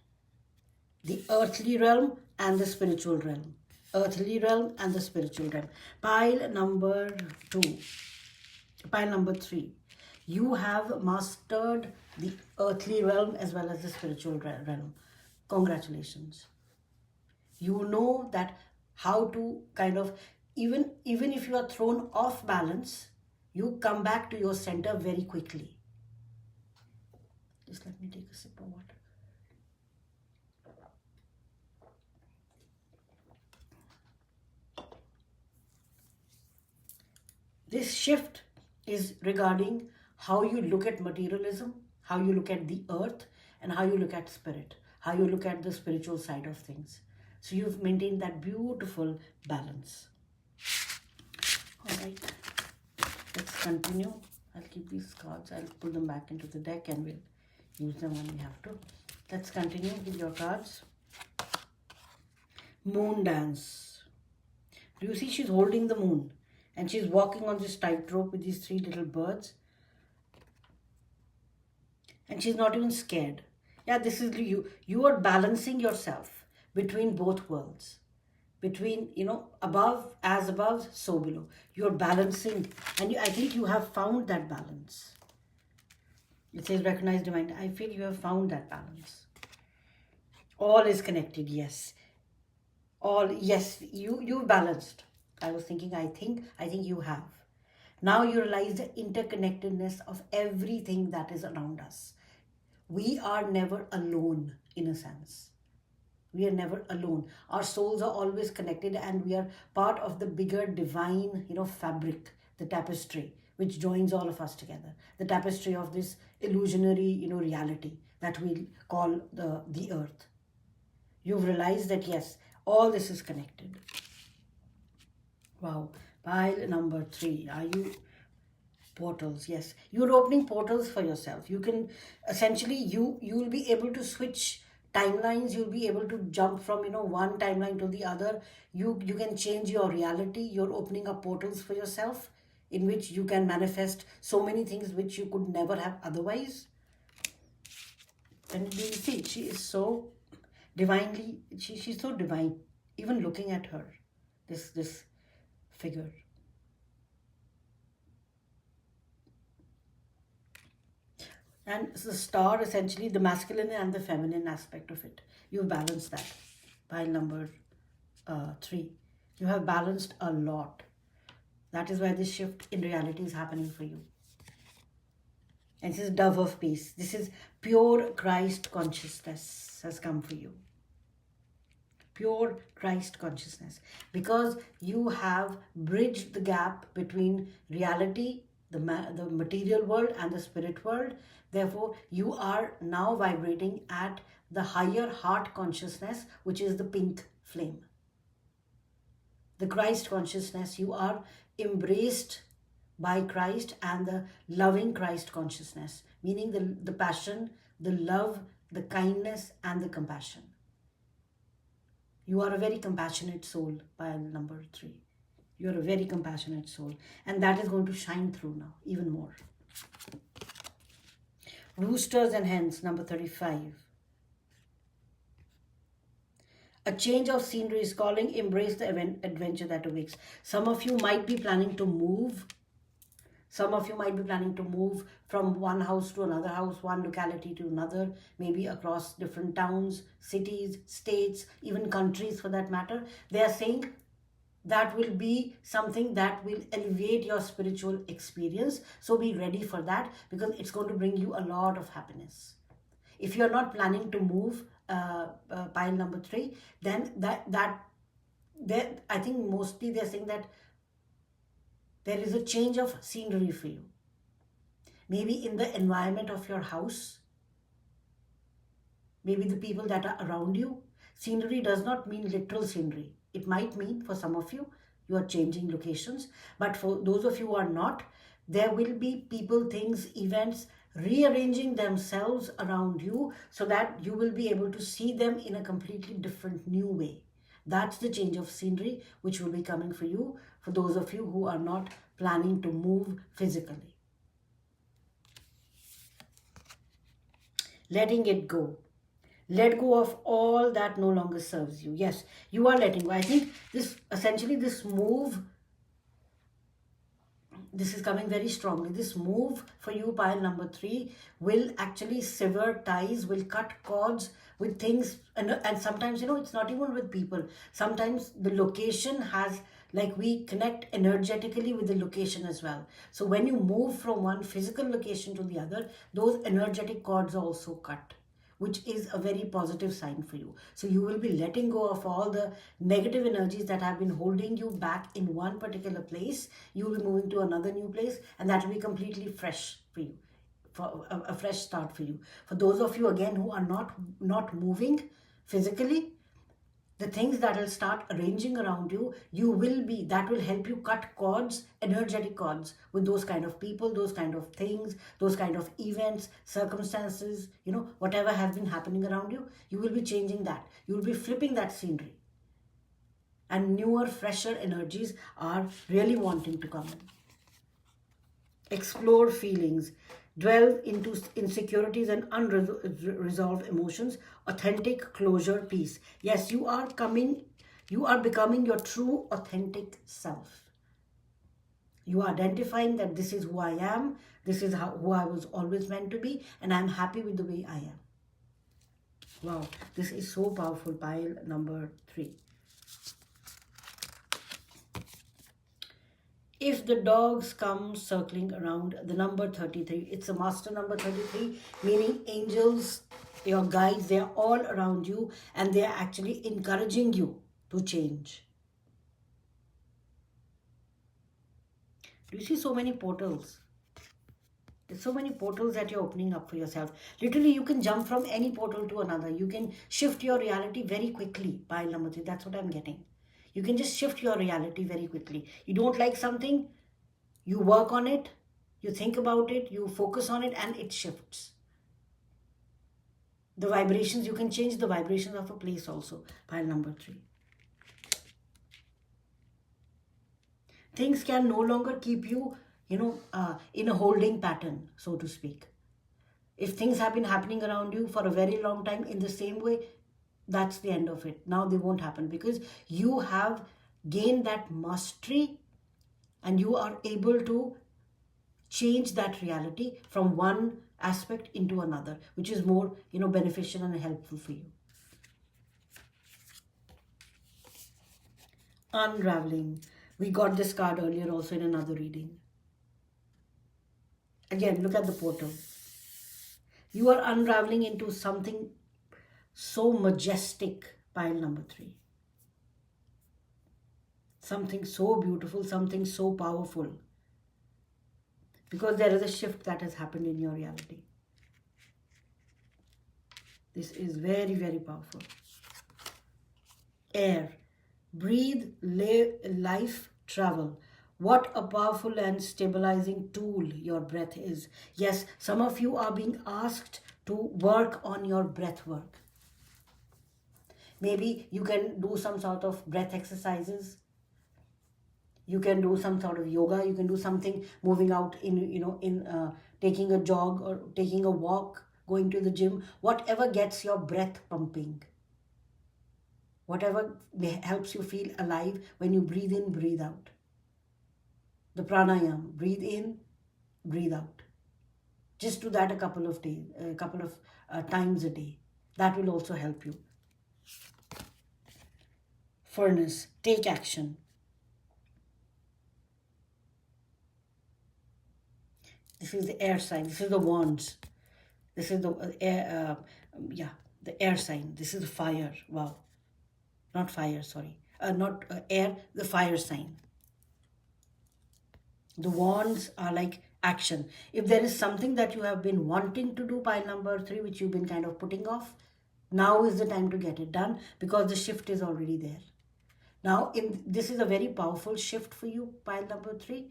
The earthly realm and the spiritual realm. Earthly realm and the spiritual realm. Pile number 2. Pile number 3. You have mastered the earthly realm as well as the spiritual realm. Congratulations. You know that how to kind of, even if you are thrown off balance, you come back to your center very quickly. Just let me take a sip of water. This shift is regarding how you look at materialism, how you look at the earth, and how you look at spirit, how you look at the spiritual side of things. So you've maintained that beautiful balance. All right, let's continue. I'll keep these cards. I'll pull them back into the deck and we'll use them when we have to. Let's continue with your cards. Moon dance. Do you see she's holding the moon? And she's walking on this tightrope with these 3 little birds. And she's not even scared. Yeah, this is you. You are balancing yourself between both worlds, between, above, as above, so below. You're balancing, and I think you have found that balance. It says recognize divine. I feel you have found that balance. All is connected, yes. All, yes, you've balanced. I was thinking, I think you have. Now you realize the interconnectedness of everything that is around us. We are never alone, in a sense. We are never alone. Our souls are always connected, and we are part of the bigger divine, fabric, the tapestry, which joins all of us together. The tapestry of this illusionary, reality that we call the earth. You've realized that, yes, all this is connected. Wow. Pile number 3. Are you portals? Yes. You're opening portals for yourself. You can essentially you'll be able to switch timelines. You'll be able to jump from one timeline to the other. You can change your reality. You're opening up portals for yourself in which you can manifest so many things which you could never have otherwise. And do you see, she is so divinely, she's so divine. Even looking at her, this figure. And the star, essentially the masculine and the feminine aspect of it. You balance that. Pile number 3. You have balanced a lot. That is why this shift in reality is happening for you. And this is dove of peace. This is pure Christ consciousness has come for you. Pure Christ consciousness. Because you have bridged the gap between reality, the material world, and the spirit world. Therefore, you are now vibrating at the higher heart consciousness, which is the pink flame. The Christ consciousness, you are embraced by Christ and the loving Christ consciousness, meaning the passion, the love, the kindness, and the compassion. You are a very compassionate soul, pile number 3. You are a very compassionate soul. And that is going to shine through now, even more. Roosters and hens, number 35. A change of scenery is calling. Embrace the adventure that awakes. Some of you might be planning to move. Some of you might be planning to move from one house to another house, one locality to another, maybe across different towns, cities, states, even countries for that matter. They are saying that will be something that will elevate your spiritual experience. So be ready for that, because it's going to bring you a lot of happiness. If you're not planning to move, pile number 3, then I think mostly they're saying that there is a change of scenery for you. Maybe in the environment of your house, maybe the people that are around you. Scenery does not mean literal scenery. It might mean for some of you, you are changing locations. But for those of you who are not, there will be people, things, events rearranging themselves around you so that you will be able to see them in a completely different new way. That's the change of scenery which will be coming for you, for those of you who are not planning to move physically. Letting it go. Let go of all that no longer serves you. Yes, you are letting go. I think this move, this is coming very strongly. This move for you, pile number 3, will actually sever ties, will cut cords with things. And sometimes, it's not even with people. Sometimes the location has, like, we connect energetically with the location as well. So when you move from one physical location to the other, those energetic cords are also cut, which is a very positive sign for you. So you will be letting go of all the negative energies that have been holding you back in one particular place. You will be moving to another new place, and that will be completely fresh for you, for a fresh start for you. For those of you, again, who are not moving physically, the things that will start arranging around you, that will help you cut cords, energetic cords, with those kind of people, those kind of things, those kind of events, circumstances, whatever has been happening around you, you will be changing that. You will be flipping that scenery. And newer, fresher energies are really wanting to come in. Explore feelings. Delve into insecurities and unresolved emotions. Authentic closure, peace. Yes, you are becoming your true, authentic self. You are identifying that this is who I am, this is who I was always meant to be, and I'm happy with the way I am. Wow, this is so powerful, pile number 3. If the dogs come circling around, the number 33, it's a master number 33, meaning angels, your guides, they are all around you, and they are actually encouraging you to change. Do you see so many portals? There's so many portals that you're opening up for yourself. Literally, you can jump from any portal to another. You can shift your reality very quickly, pile number 3. That's what I'm getting. You can just shift your reality very quickly. You don't like something, you work on it, you think about it, you focus on it, and it shifts. The vibrations, you can change the vibrations of a place also. Pile number 3. Things can no longer keep you, in a holding pattern, so to speak. If things have been happening around you for a very long time in the same way, that's the end of it. Now they won't happen because you have gained that mastery and you are able to change that reality from one aspect into another, which is more, beneficial and helpful for you. Unraveling. We got this card earlier also in another reading. Again, look at the portal. You are unraveling into something so majestic, pile number 3. Something so beautiful, something so powerful. Because there is a shift that has happened in your reality. This is very, very powerful. Air. Breathe, live, life, travel. What a powerful and stabilizing tool your breath is. Yes, some of you are being asked to work on your breath work. Maybe you can do some sort of breath exercises. You can do some sort of yoga. You can do something moving out in taking a jog or taking a walk, going to the gym. Whatever gets your breath pumping. Whatever helps you feel alive when you breathe in, breathe out. The pranayama, breathe in, breathe out. Just do that a couple of times a day. That will also help you. Furnace, take action. This is the air sign. This is the wands. This is the air. The air sign. This is the fire. Wow, not fire. Sorry, not air. The fire sign. The wands are like action. If there is something that you have been wanting to do, pile number 3, which you've been kind of putting off, now is the time to get it done because the shift is already there. Now, this is a very powerful shift for you, pile number 3.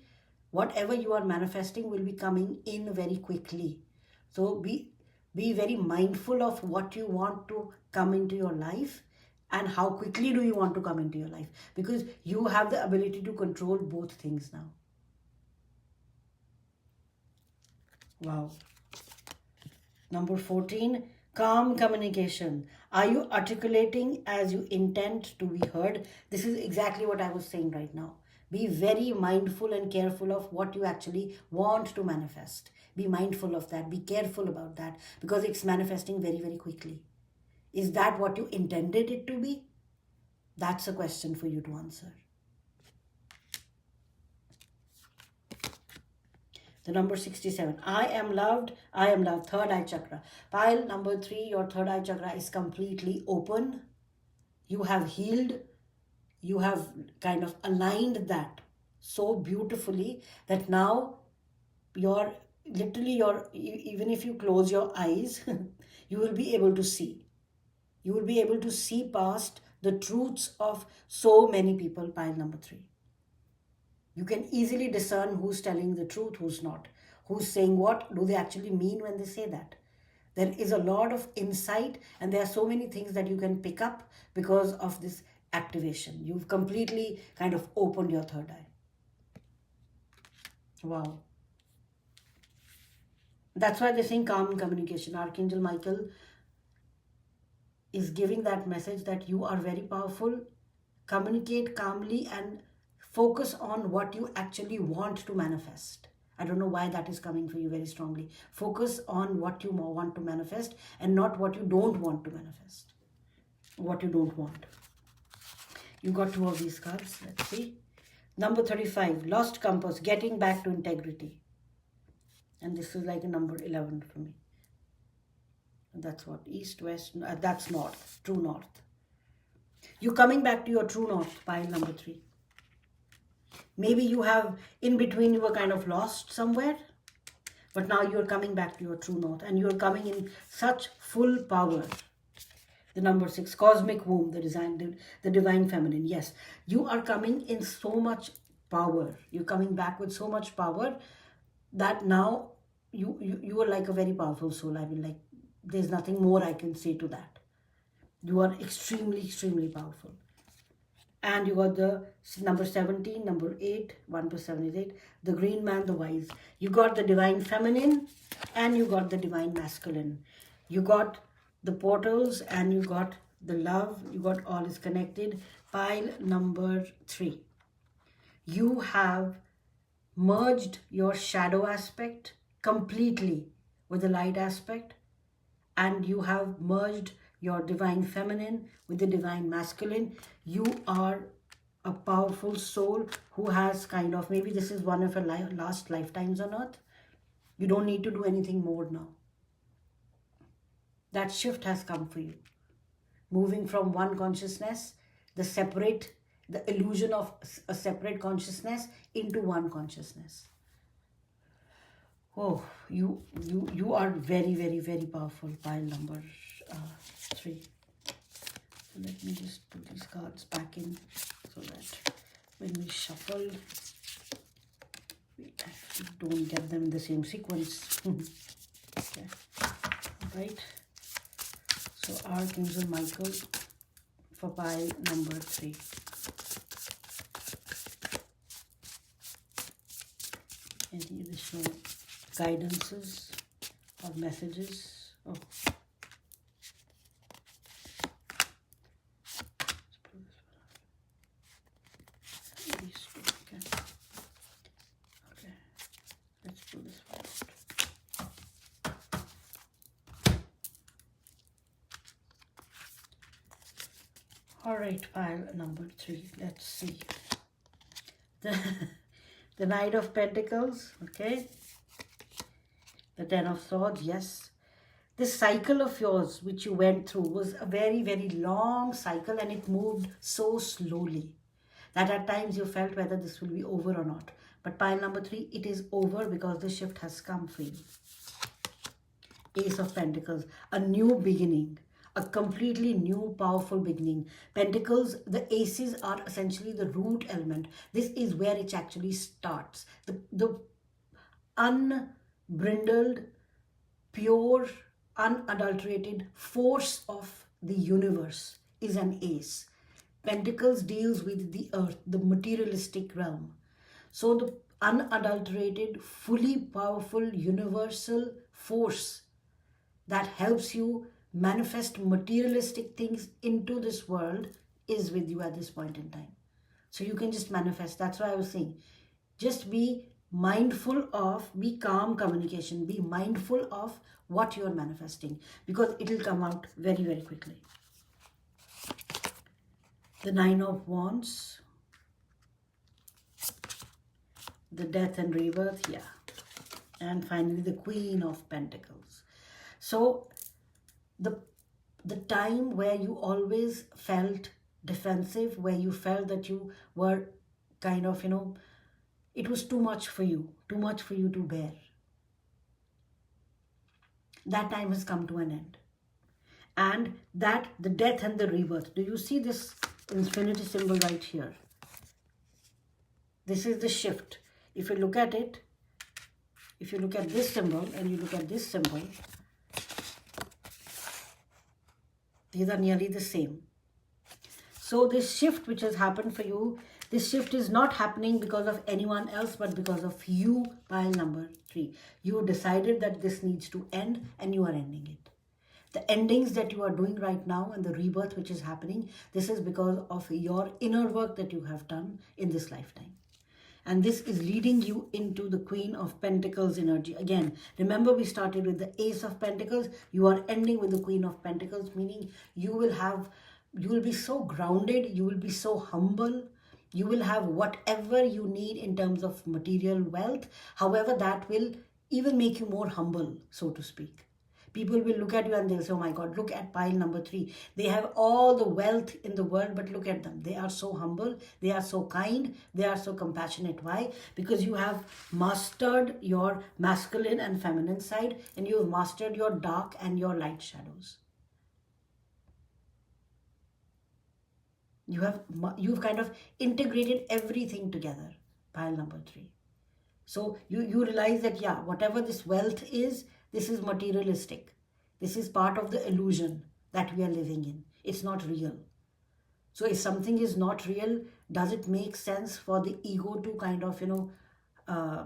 Whatever you are manifesting will be coming in very quickly. So be very mindful of what you want to come into your life and how quickly do you want to come into your life, because you have the ability to control both things now. Wow. Number 14, calm communication. Are you articulating as you intend to be heard? This is exactly what I was saying right now. Be very mindful and careful of what you actually want to manifest. Be mindful of that. Be careful about that because it's manifesting very, very quickly. Is that what you intended it to be? That's a question for you to answer. The number 67. I am loved. I am loved. Third eye chakra. Pile number 3, your third eye chakra is completely open. You have healed. You have kind of aligned that so beautifully that now even if you close your eyes, you will be able to see. You will be able to see past the truths of so many people, pile number 3. You can easily discern who's telling the truth, who's not. Who's saying what do they actually mean when they say that. There is a lot of insight and there are so many things that you can pick up because of this activation. You've completely kind of opened your third eye. Wow. That's why they're saying calm communication. Archangel Michael is giving that message that you are very powerful. Communicate calmly and focus on what you actually want to manifest. I don't know why that is coming for you very strongly. Focus on what you want to manifest and not what you don't want to manifest. What you don't want. You got 2 of these cards. Let's see. Number 35, lost compass, getting back to integrity. And this is like a number 11 for me. That's what? East, west, that's north, true north. You're coming back to your true north, pile number 3. Maybe you have, in between you were kind of lost somewhere, but now you're coming back to your true north and you're coming in such full power. The number 6, cosmic womb, the divine feminine. Yes, you are coming in so much power. You're coming back with so much power that now you are like a very powerful soul. I mean, like, there's nothing more I can say to that. You are extremely, extremely powerful. And you got the number 17, number 8, 1 plus 7 is 8, the green man, the wise. You got the divine feminine and you got the divine masculine. You got the portals and you got the love. You got all is connected. Pile number 3. You have merged your shadow aspect completely with the light aspect, and you have merged your divine feminine with the divine masculine. You are a powerful soul who has kind of, maybe this is one of your last lifetimes on earth. You don't need to do anything more now. That shift has come for you. Moving from one consciousness, the illusion of a separate consciousness, into one consciousness. Oh, you are very, very, very powerful. Pile number 3. So let me just put these cards back in so that when we shuffle, we actually don't get them in the same sequence. Okay, right. So Archangel Michael for pile number 3. Any additional guidances or messages? Oh. Okay. Let's pull this one out. All right, pile number 3. Let's see. The Knight of Pentacles, okay? The 10 of Swords, yes. This cycle of yours, which you went through, was a very, very long cycle, and it moved so slowly that at times you felt whether this will be over or not. But pile number 3, it is over because the shift has come for you. Ace of Pentacles, a new beginning. A completely new, powerful beginning. Pentacles, the aces are essentially the root element. This is where it actually starts. The unbrindled, pure, unadulterated force of the universe is an ace. Pentacles deals with the earth, the materialistic realm. So the unadulterated, fully powerful, universal force that helps you manifest materialistic things into this world is with you at this point in time. So you can just manifest. That's why I was saying, just be mindful of, be calm communication, be mindful of what you are manifesting, because it will come out very, very quickly. The 9 of Wands, the death and rebirth, yeah. And finally the Queen of Pentacles. So the time where you always felt defensive, where you felt that you were kind of, it was too much for you to bear. That time has come to an end. And that, the death and the rebirth. Do you see this infinity symbol right here? This is the shift. If you look at it, if you look at this symbol and you look at this symbol, these are nearly the same. So this shift which has happened for you, this shift is not happening because of anyone else, but because of you, pile number 3. You decided that this needs to end and you are ending it. The endings that you are doing right now and the rebirth which is happening, this is because of your inner work that you have done in this lifetime. And this is leading you into the Queen of Pentacles energy. Again, remember we started with the Ace of Pentacles. You are ending with the Queen of Pentacles, meaning you will be so grounded, you will be so humble, you will have whatever you need in terms of material wealth. However, that will even make you more humble, so to speak. People will look at you and they'll say, oh my God, look at pile number 3. They have all the wealth in the world, but look at them. They are so humble. They are so kind. They are so compassionate. Why? Because you have mastered your masculine and feminine side, and you have mastered your dark and your light shadows. You've kind of integrated everything together. Pile number 3. So you realize that, yeah, whatever this wealth is, this is materialistic. This is part of the illusion that we are living in. It's not real. So if something is not real, does it make sense for the ego to kind of,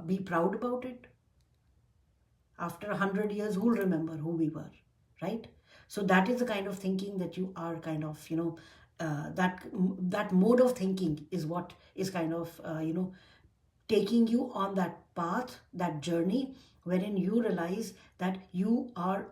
be proud about it? After 100 years, who'll remember who we were, right? So that is the kind of thinking that you are kind of, that mode of thinking is what is kind of, taking you on that path, that journey, wherein you realize that you are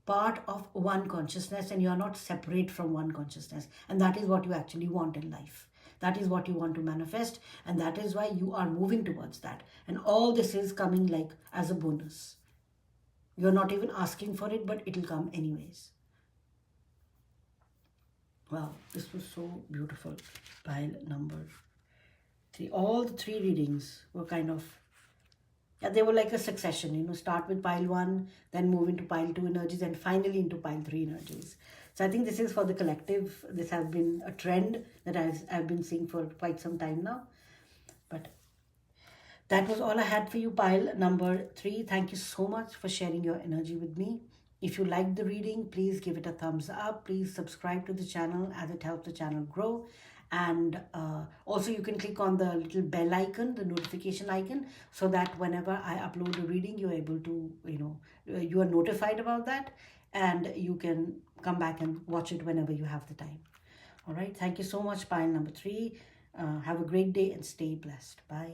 part of one consciousness and you are not separate from one consciousness. And that is what you actually want in life. That is what you want to manifest. And that is why you are moving towards that. And all this is coming like as a bonus. You're not even asking for it, but it'll come anyways. Wow, this was so beautiful. Pile number 3. All the 3 readings were kind of, yeah, they were like a succession, start with pile 1, then move into pile 2 energies, and finally into pile 3 energies. So I think this is for the collective. This has been a trend that I've been seeing for quite some time now. But that was all I had for you, pile number 3. Thank you so much for sharing your energy with me. If you liked the reading, please give it a thumbs up. Please subscribe to the channel as it helps the channel grow. And also you can click on the little bell icon, the notification icon, so that whenever I upload a reading, you're able to, you are notified about that, and you can come back and watch it whenever you have the time. All right. Thank you so much, pile number 3. Have a great day and stay blessed. Bye.